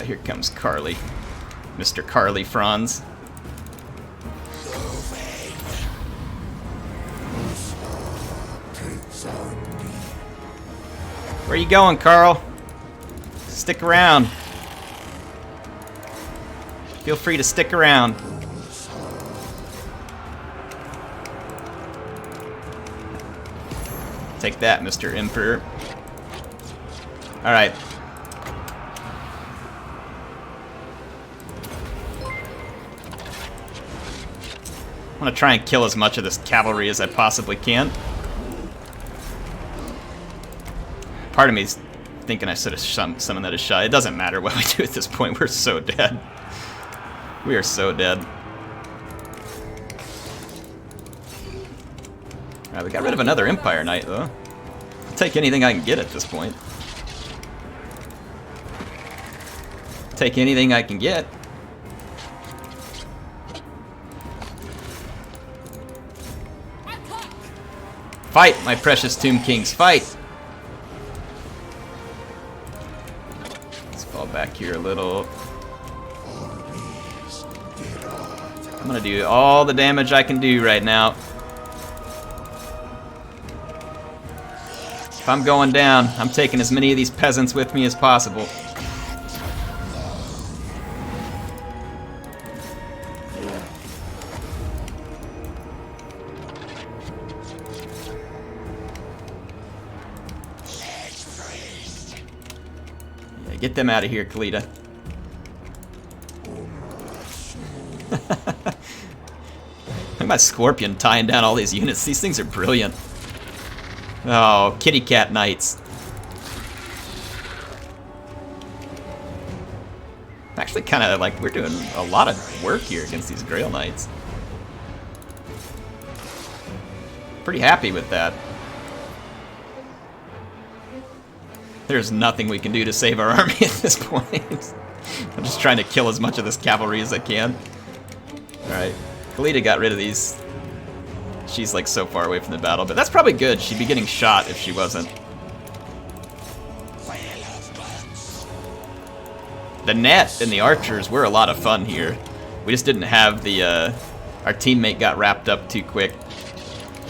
Here comes Carly. Mr. Carly Franz. Where you going, Carl? Stick around. Feel free to stick around. Take that, Mr. Emperor. Alright. I want to try and kill as much of this cavalry as I possibly can. Part of me's thinking I should have summoned that as shot. It doesn't matter what we do at this point. We're so dead. We are so dead. Alright, we got rid of another Empire Knight, though. I'll take anything I can get at this point. Take anything I can get. Fight, my precious Tomb Kings, fight! Let's fall back here a little. I'm gonna do all the damage I can do right now. I'm going down, I'm taking as many of these peasants with me as possible. Yeah, get them out of here, Kalita. Look at my Scorpion tying down all these units. These things are brilliant. Oh, kitty cat knights. Actually, kind of like we're doing a lot of work here against these Grail Knights. Pretty happy with that. There's nothing we can do to save our army at this point. I'm just trying to kill as much of this cavalry as I can. Alright, Kalita got rid of these. She's like so far away from the battle, but that's probably good. She'd be getting shot if she wasn't. The net and the archers were a lot of fun here. We just didn't have the, our teammate got wrapped up too quick,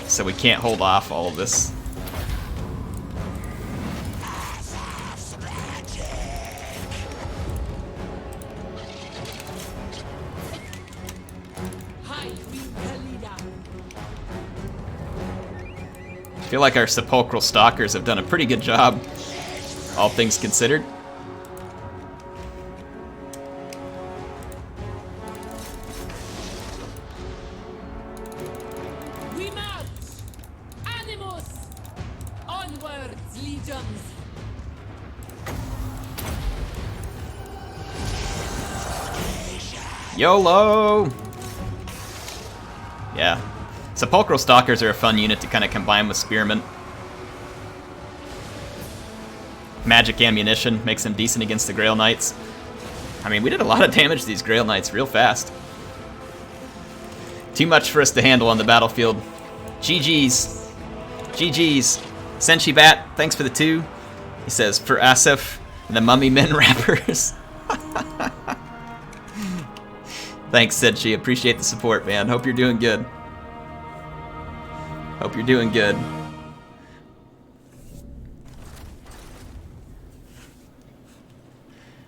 so we can't hold off all of this. I feel like our Sepulchral Stalkers have done a pretty good job, all things considered. We march! Animus! Onwards, legions! YOLO! Yeah. Sepulchral Stalkers are a fun unit to kind of combine with Spearmen. Magic ammunition makes them decent against the Grail Knights. I mean, we did a lot of damage to these Grail Knights real fast. Too much for us to handle on the battlefield. GG's. GG's. Senshi Bat, thanks for the 2. He says, for Asif and the Mummy Men Rappers. Thanks, Senshi. Appreciate the support, man. Hope you're doing good. Hope you're doing good.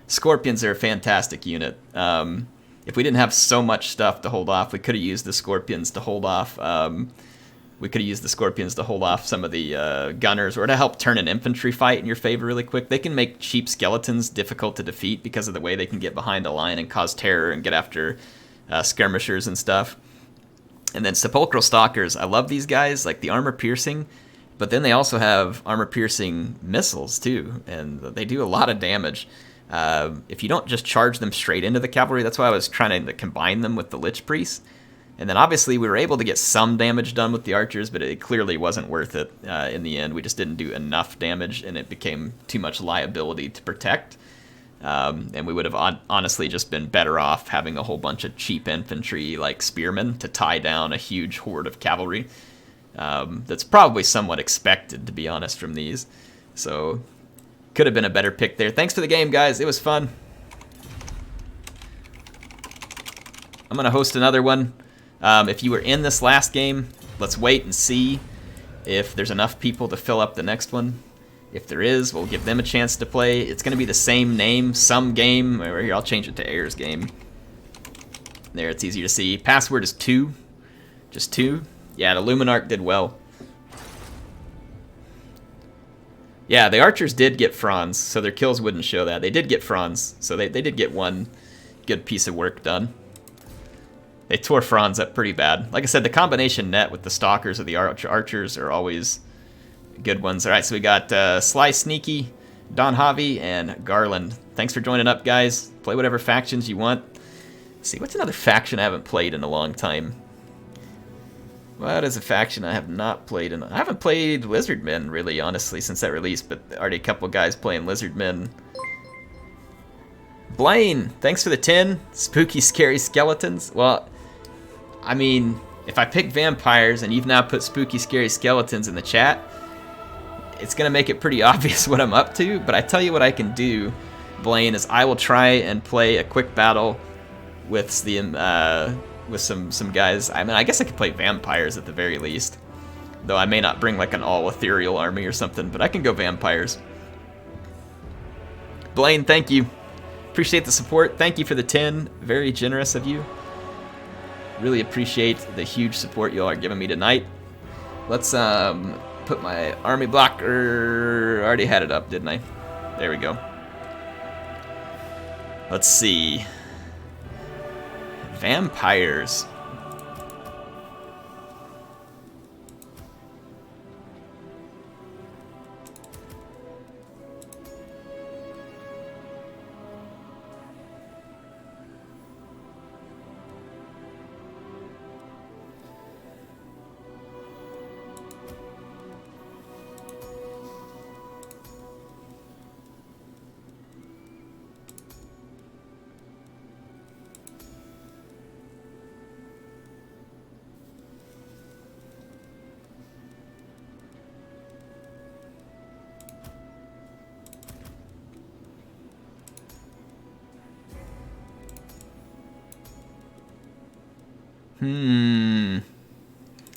Scorpions are a fantastic unit. If we didn't have so much stuff to hold off, we could have used the Scorpions to hold off. We could have used the Scorpions to hold off some of the gunners, or to help turn an infantry fight in your favor really quick. They can make cheap skeletons difficult to defeat because of the way they can get behind a line and cause terror and get after skirmishers and stuff. And then Sepulchral Stalkers, I love these guys, like the armor piercing, but then they also have armor piercing missiles too, and they do a lot of damage. If you don't just charge them straight into the cavalry, that's why I was trying to combine them with the Lich Priest. And then obviously we were able to get some damage done with the archers, but it clearly wasn't worth it in the end. We just didn't do enough damage, and it became too much liability to protect. And we would have honestly just been better off having a whole bunch of cheap infantry like spearmen to tie down a huge horde of cavalry. That's probably somewhat expected, to be honest, from these. So could have been a better pick there. Thanks for the game, guys. It was fun. I'm going to host another one. If you were in this last game, let's wait and see if there's enough people to fill up the next one. If there is, we'll give them a chance to play. It's going to be the same name, some game. Or here, I'll change it to Ayers game. There, it's easier to see. Password is 2. Just 2. Yeah, the Luminarch did well. Yeah, the archers did get Franz, so their kills wouldn't show that. They did get Franz, so they did get one good piece of work done. They tore Franz up pretty bad. Like I said, the combination net with the Stalkers or the archers are always good ones. All right, so we got Sly Sneaky, Don Javi, and Garland. Thanks for joining up, guys. Play whatever factions you want. Let's see, what's another faction I haven't played in a long time? What is a faction I have not played in? I haven't played Lizardmen, really, honestly, since that release, but already a couple guys playing Lizardmen. Blaine, thanks for the 10. Spooky, scary skeletons. Well, I mean, if I pick vampires and you've now put spooky, scary skeletons in the chat, it's going to make it pretty obvious what I'm up to. But I tell you what I can do, Blaine, is I will try and play a quick battle with the with some guys. I mean, I guess I could play vampires at the very least. Though I may not bring like an all ethereal army or something, but I can go vampires. Blaine, thank you. Appreciate the support. Thank you for the 10. Very generous of you. Really appreciate the huge support you all are giving me tonight. Let's put my army blocker. Already had it up, didn't I? There we go. Let's see. Vampires.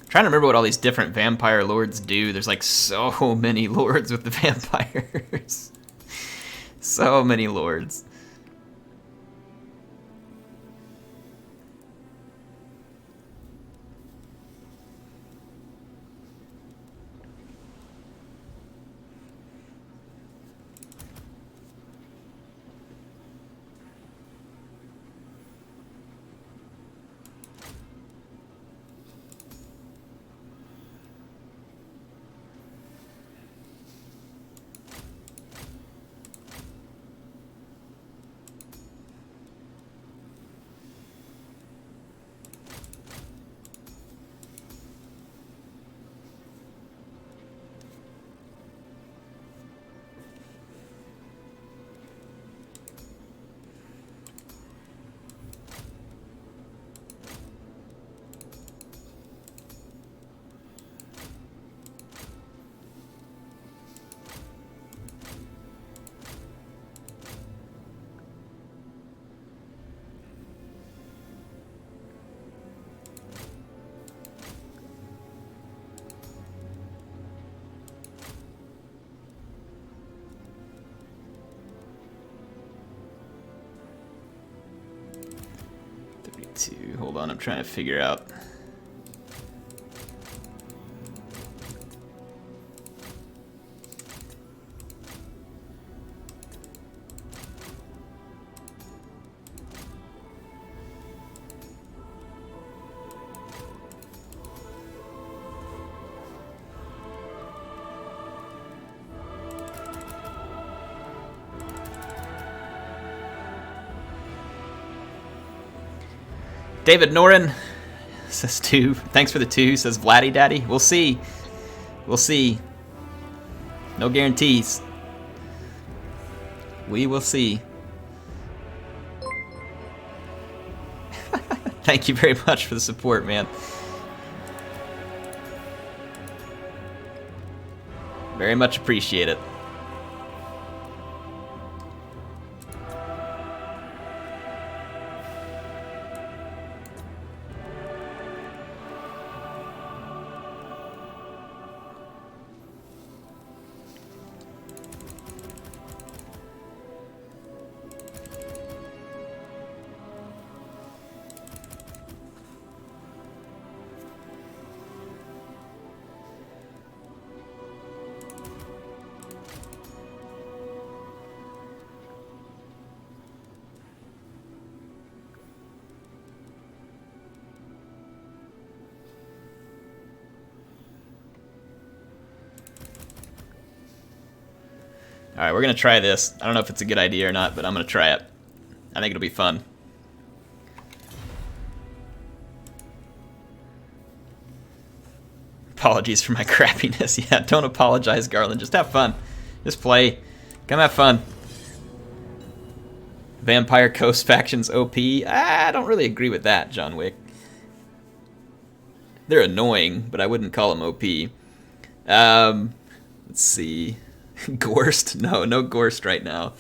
Trying to remember what all these different vampire lords do. There's like so many lords with the vampires. So many lords. Hold on, I'm trying to figure out. David Norin says 2. Thanks for the 2. Says Vladdy Daddy. We'll see. We'll see. No guarantees. We will see. Thank you very much for the support, man. Very much appreciate it. Alright, we're going to try this. I don't know if it's a good idea or not, but I'm going to try it. I think it'll be fun. Apologies for my crappiness. Yeah, don't apologize, Garland. Just have fun. Just play. Come have fun. Vampire Coast factions OP. I don't really agree with that, John Wick. They're annoying, but I wouldn't call them OP. Let's see. Gorst? No Gorst right now.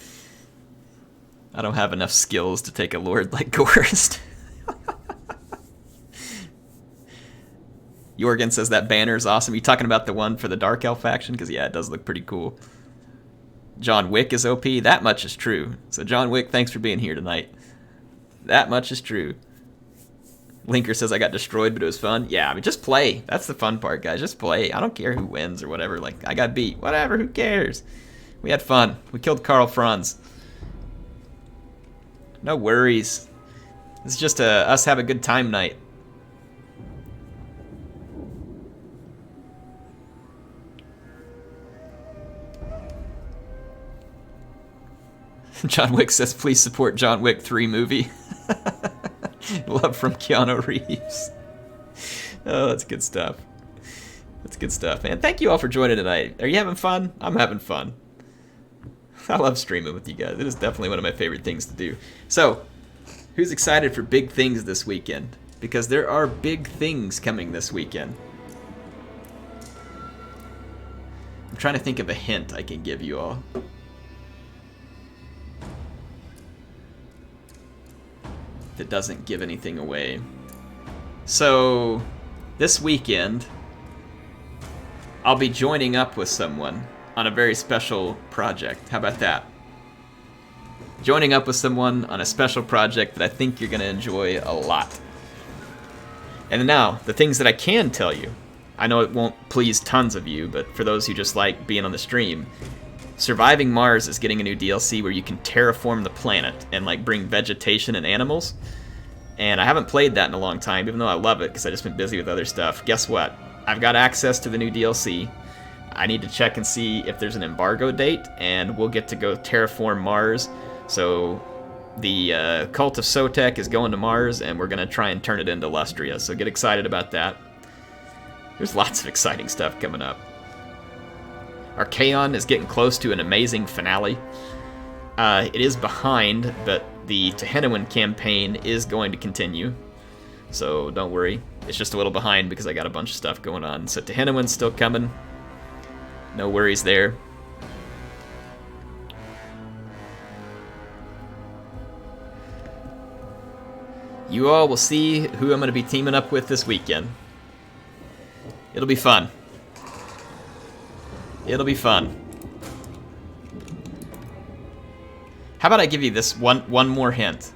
I don't have enough skills to take a lord like Gorst. Jorgen says that banner is awesome. You talking about the one for the Dark Elf faction? Because, yeah, it does look pretty cool. John Wick is OP. That much is true. So, John Wick, thanks for being here tonight. That much is true. Linker says I got destroyed, but it was fun. Yeah, I mean, just play. That's the fun part, guys. Just play. I don't care who wins or whatever. Like, I got beat. Whatever, who cares? We had fun. We killed Karl Franz. No worries. It's just us have a good time night. John Wick says, please support John Wick 3 movie. Love from Keanu Reeves. Oh, that's good stuff. That's good stuff, man. Thank you all for joining tonight. Are you having fun? I'm having fun. I love streaming with you guys. It is definitely one of my favorite things to do. So, who's excited for big things this weekend? Because there are big things coming this weekend. I'm trying to think of a hint I can give you all. That doesn't give anything away. So, this weekend, I'll be joining up with someone on a very special project. How about that? Joining up with someone on a special project that I think you're going to enjoy a lot. And now, the things that I can tell you. I know it won't please tons of you, but for those who just like being on the stream, Surviving Mars is getting a new DLC where you can terraform the planet and like bring vegetation and animals. And I haven't played that in a long time, even though I love it because I've just been busy with other stuff. Guess what? I've got access to the new DLC. I need to check and see if there's an embargo date, and we'll get to go terraform Mars. So the Cult of Sotek is going to Mars, and we're going to try and turn it into Lustria. So get excited about that. There's lots of exciting stuff coming up. Archaon is getting close to an amazing finale. It is behind, but the Tehenowin campaign is going to continue. So don't worry. It's just a little behind because I got a bunch of stuff going on. So Tehenowin's still coming. No worries there. You all will see who I'm going to be teaming up with this weekend. It'll be fun. It'll be fun. How about I give you this one more hint?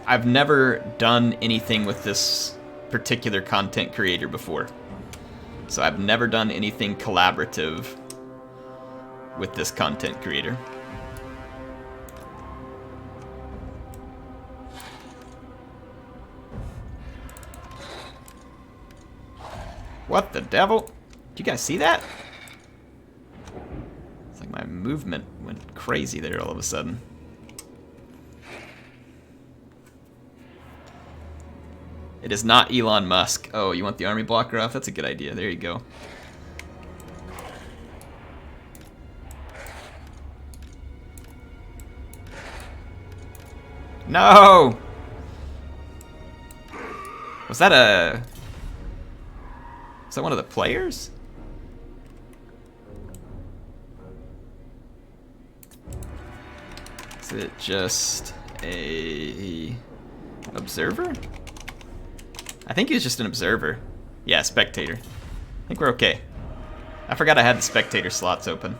I've never done anything with this particular content creator before. So I've never done anything collaborative with this content creator. What the devil? Did you guys see that? It's like my movement went crazy there all of a sudden. It is not Elon Musk. Oh, you want the army blocker off? That's a good idea. There you go. No! Was that one of the players? Is it just a observer? I think he was just an observer. Yeah, spectator. I think we're okay. I forgot I had the spectator slots open.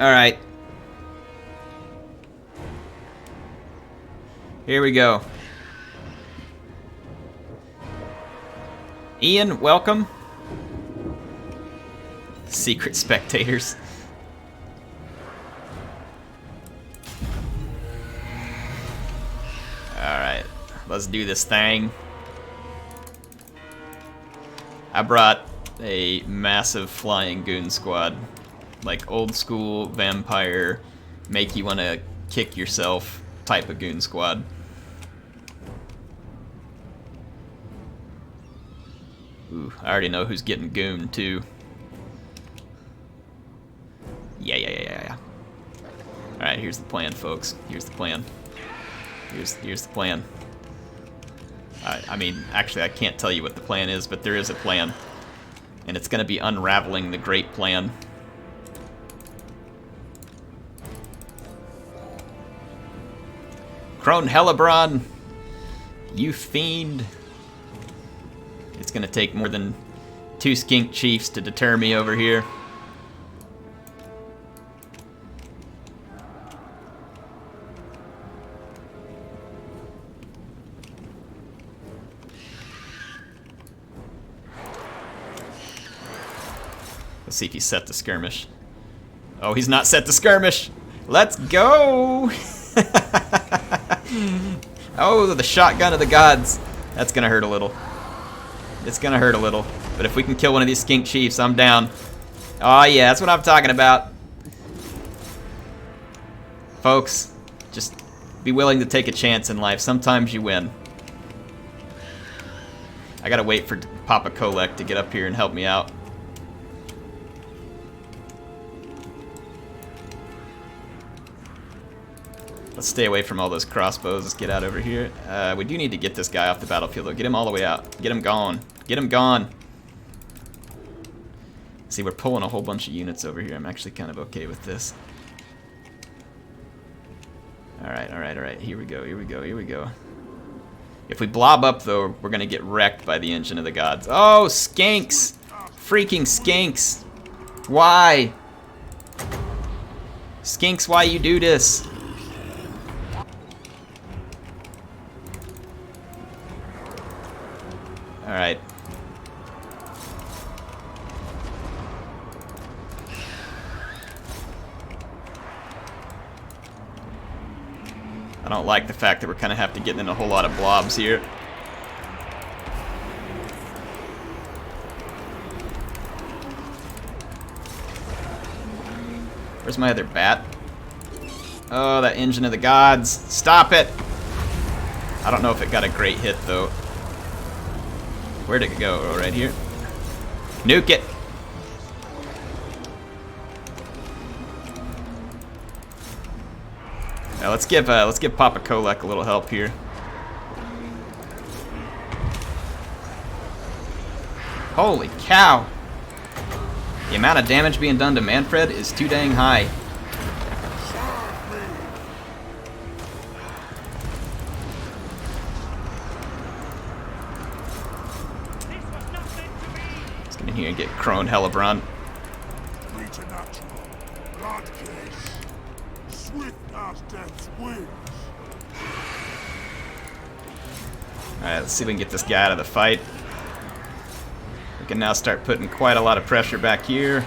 Alright. Here we go. Ian, welcome. Secret spectators. Alright, let's do this thing. I brought a massive flying goon squad. Like old school vampire, make you want to kick yourself type of goon squad. Ooh, I already know who's getting gooned too. Yeah. Alright, here's the plan, folks. Here's the plan. Here's the plan. I mean, actually, I can't tell you what the plan is, but there is a plan. And it's going to be unraveling the great plan. Crone Hellebron, you fiend. It's going to take more than 2 skink chiefs to deter me over here. Let's see if he's set to skirmish. Oh, he's not set to skirmish. Let's go. Oh, the shotgun of the gods. That's gonna hurt a little. It's gonna hurt a little. But if we can kill one of these skink chiefs, I'm down. Oh yeah, that's what I'm talking about. Folks, just be willing to take a chance in life. Sometimes you win. I gotta wait for Papa Kolek to get up here and help me out. Let's stay away from all those crossbows. Let's get out over here. We do need to get this guy off the battlefield, though. Get him all the way out. Get him gone. Get him gone. See, we're pulling a whole bunch of units over here. I'm actually kind of okay with this. Alright. Here we go. If we blob up, though, we're going to get wrecked by the engine of the gods. Oh, skanks! Freaking skanks! Why? Skinks, why you do this? Alright. I don't like the fact that we're kind of have to get in a whole lot of blobs here. Where's my other bat? Oh, that engine of the gods. Stop it! I don't know if it got a great hit, though. Where'd it go? Oh, right here. Nuke it! Now let's give Papa Kolek a little help here. Holy cow! The amount of damage being done to Manfred is too dang high. Let's get in here and get Crone Hellebron. Alright, let's see if we can get this guy out of the fight. We can now start putting quite a lot of pressure back here.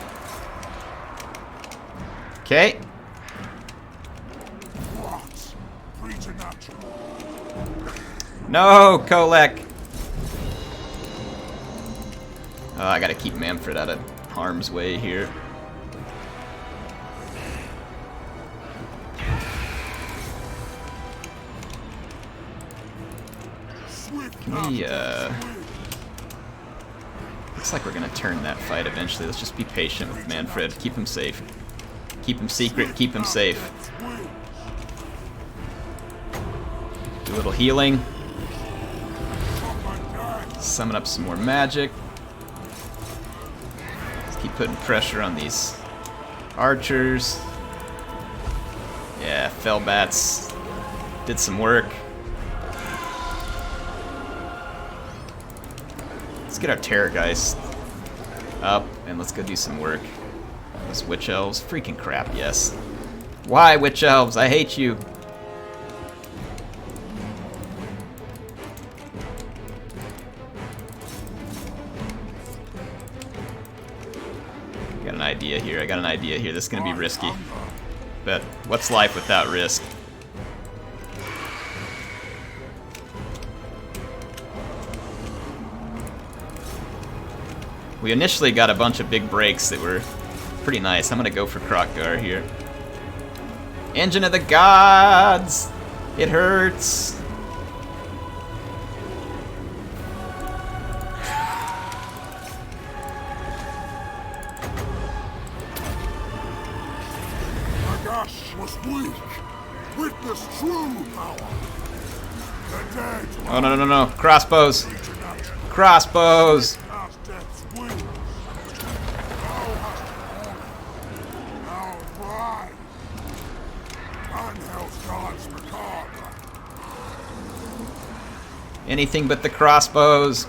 Okay. No, Kolek! Oh, I gotta keep Manfred out of harm's way here. Can we, looks like we're gonna turn that fight eventually. Let's just be patient with Manfred. Keep him safe. Keep him secret, keep him safe. Do a little healing. Summon up some more magic. Let's keep putting pressure on these archers. Yeah, Fellbats did some work. Let's get our Terrorgeist up and let's go do some work. Those Witch Elves, freaking crap, yes. Why, Witch Elves? I hate you. I got an idea here. This is gonna be risky. But what's life without risk? We initially got a bunch of big breaks that were pretty nice. I'm gonna go for Krokgar here. Engine of the gods! It hurts. Nagash was weak. Witness true power. The dead Oh, no, no, no, no. Crossbows. Crossbows. cast death's wings. Thou hast honor. Thou pride. Unhealth gods macabre. Anything but the crossbows.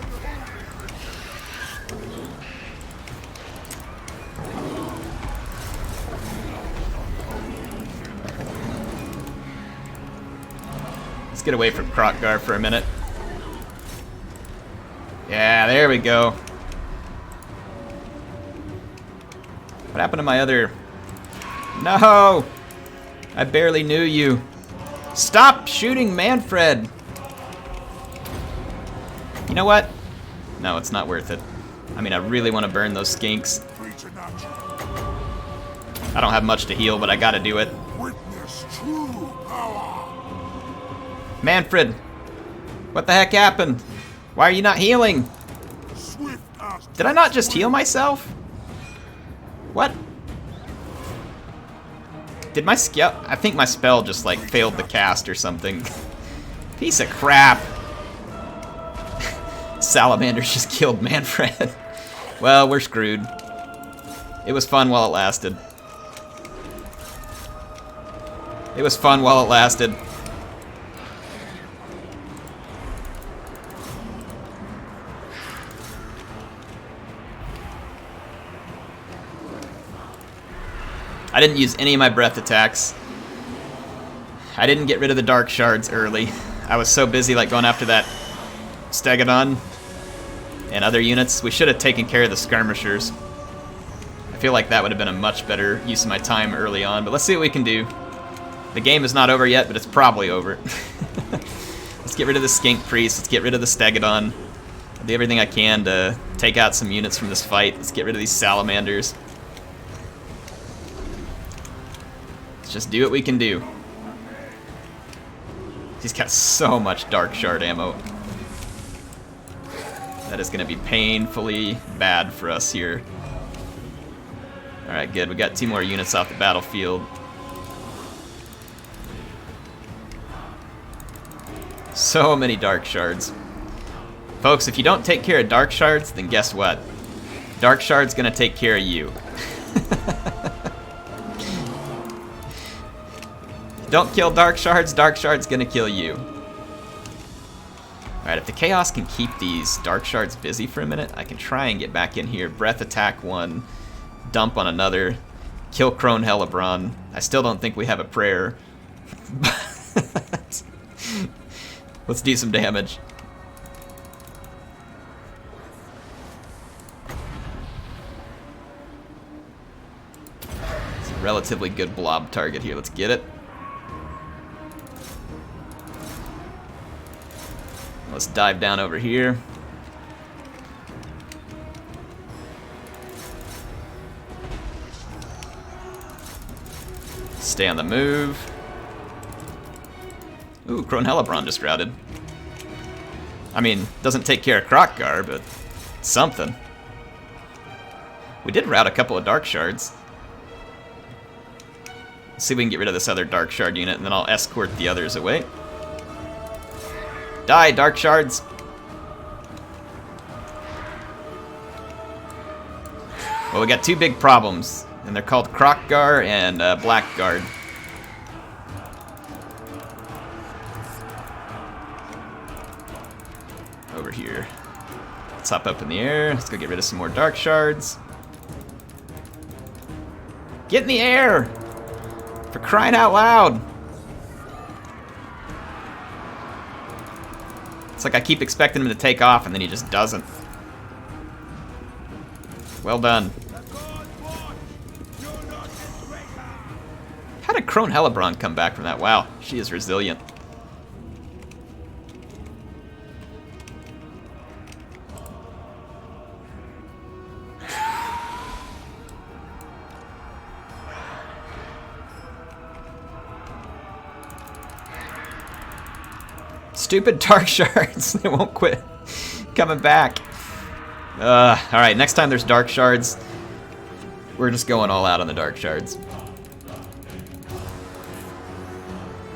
Let's get away from Krokgar for a minute. Yeah, there we go. What happened to my other... No! I barely knew you. Stop shooting Manfred! You know what? No, it's not worth it. I mean, I really want to burn those skinks. I don't have much to heal, but I gotta do it. Witness true power. Manfred! What the heck happened? Why are you not healing? Swift as Did I not just heal myself? What? Did my skill... I think my spell just, like, failed the cast or something. Piece of crap. Salamanders just killed Manfred. Well, we're screwed. It was fun while it lasted. It was fun while it lasted. I didn't use any of my breath attacks. I didn't get rid of the dark shards early. I was so busy like going after that Stegodon and other units. We should have taken care of the skirmishers. I feel like that would have been a much better use of my time early on, but let's see what we can do. The game is not over yet, but it's probably over. Let's get rid of the Skink Priest, let's get rid of the Stegodon. I'll do everything I can to take out some units from this fight. Let's get rid of these Salamanders. Let's just do what we can do. He's got so much Dark Shard ammo. That is going to be painfully bad for us here. Alright, good. We got 2 more units off the battlefield. So many Dark Shards. Folks, if you don't take care of Dark Shards, then guess what? Dark Shard's going to take care of you. Don't kill Dark Shards, Dark Shard's going to kill you. Alright, if the Chaos can keep these Dark Shards busy for a minute, I can try and get back in here. Breath attack one, dump on another, kill Crone Hellebron. I still don't think we have a prayer. Let's do some damage. It's a relatively good blob target here. Let's get it. Let's dive down over here. Stay on the move. Ooh, Crone Hellebron just routed. I mean, doesn't take care of Krokgar, but something. We did rout a couple of Dark Shards. Let's see if we can get rid of this other Dark Shard unit, and then I'll escort the others away. Die, Dark Shards! Well, we got 2 big problems, and they're called Krokgar and Blackguard. Over here. Let's hop up in the air. Let's go get rid of some more Dark Shards. Get in the air! For crying out loud! It's like I keep expecting him to take off, and then he just doesn't. Well done. How did Crone Hellebron come back from that? Wow, she is resilient. Stupid dark shards. They won't quit coming back. Alright, next time there's dark shards, we're just going all out on the dark shards.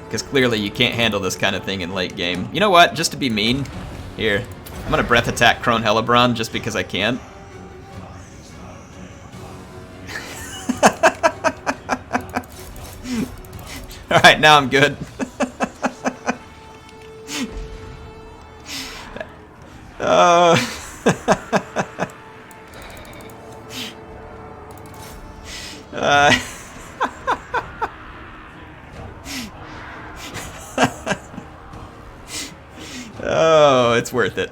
Because clearly you can't handle this kind of thing in late game. You know what? Just to be mean, here, I'm gonna breath attack Crone Hellebron just because I can. Alright, now I'm good. Oh, it's worth it.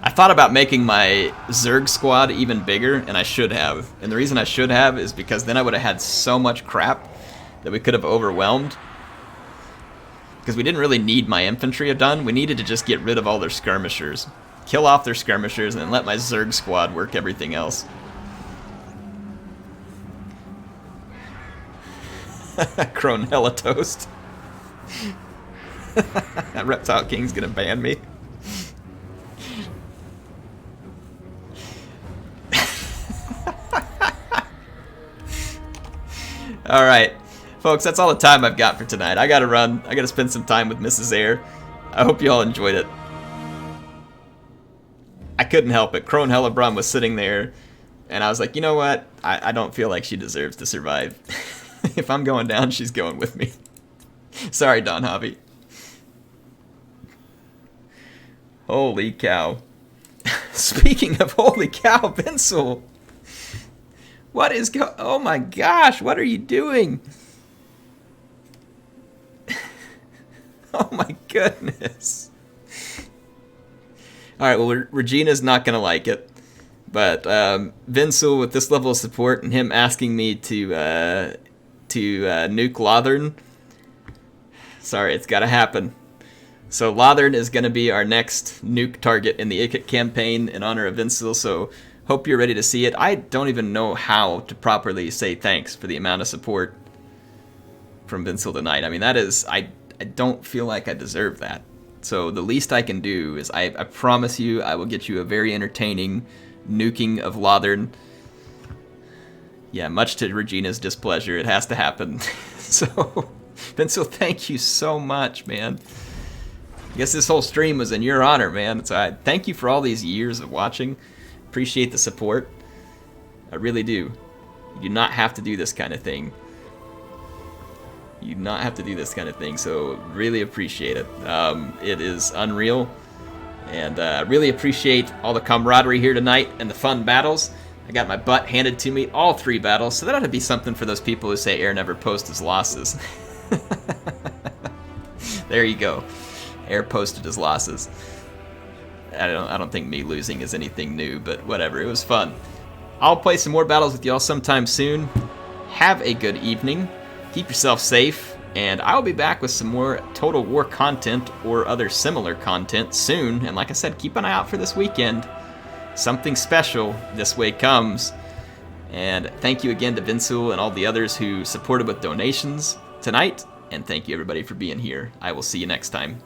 I thought about making my Zerg squad even bigger, and I should have. And the reason I should have is because then I would have had so much crap that we could have overwhelmed. Because we didn't really need my infantry done. We needed to just get rid of all their skirmishers. Kill off their skirmishers and then let my Zerg squad work everything else. Crone Helitoast. That Reptile King's gonna ban me. Alright, folks, that's all the time I've got for tonight. I gotta run. I gotta spend some time with Mrs. Air. I hope you all enjoyed it. I couldn't help it. Crone Hellebron was sitting there, and I was like, you know what? I don't feel like she deserves to survive. If I'm going down, she's going with me. Sorry, Don Javi. Holy cow. Speaking of holy cow, Vincel. What is oh my gosh, what are you doing? Oh my goodness. Alright, well, Regina's not going to like it. But Vincel, with this level of support and him asking me to nuke Lothern, sorry, it's got to happen. So Lothern is going to be our next nuke target in the Ikit campaign in honor of Vincel, so hope you're ready to see it. I don't even know how to properly say thanks for the amount of support from Vincel tonight. I mean, that is, I don't feel like I deserve that. So the least I can do is, I promise you, I will get you a very entertaining nuking of Lothern. Yeah, much to Regina's displeasure, it has to happen. So, Vincel, thank you so much, man. I guess this whole stream was in your honor, man. So I thank you for all these years of watching. Appreciate the support. I really do. You do not have to do this kind of thing. You do not have to do this kind of thing, so really appreciate it. It is unreal, and I really appreciate all the camaraderie here tonight and the fun battles. I got my butt handed to me all 3 battles, so that ought to be something for those people who say Air never posts his losses. There you go. Air posted his losses. I don't think me losing is anything new, but whatever, it was fun. I'll play some more battles with y'all sometime soon. Have a good evening. Keep yourself safe, and I'll be back with some more Total War content or other similar content soon. And like I said, keep an eye out for this weekend. Something special this way comes. And thank you again to Vincel and all the others who supported with donations tonight. And thank you everybody for being here. I will see you next time.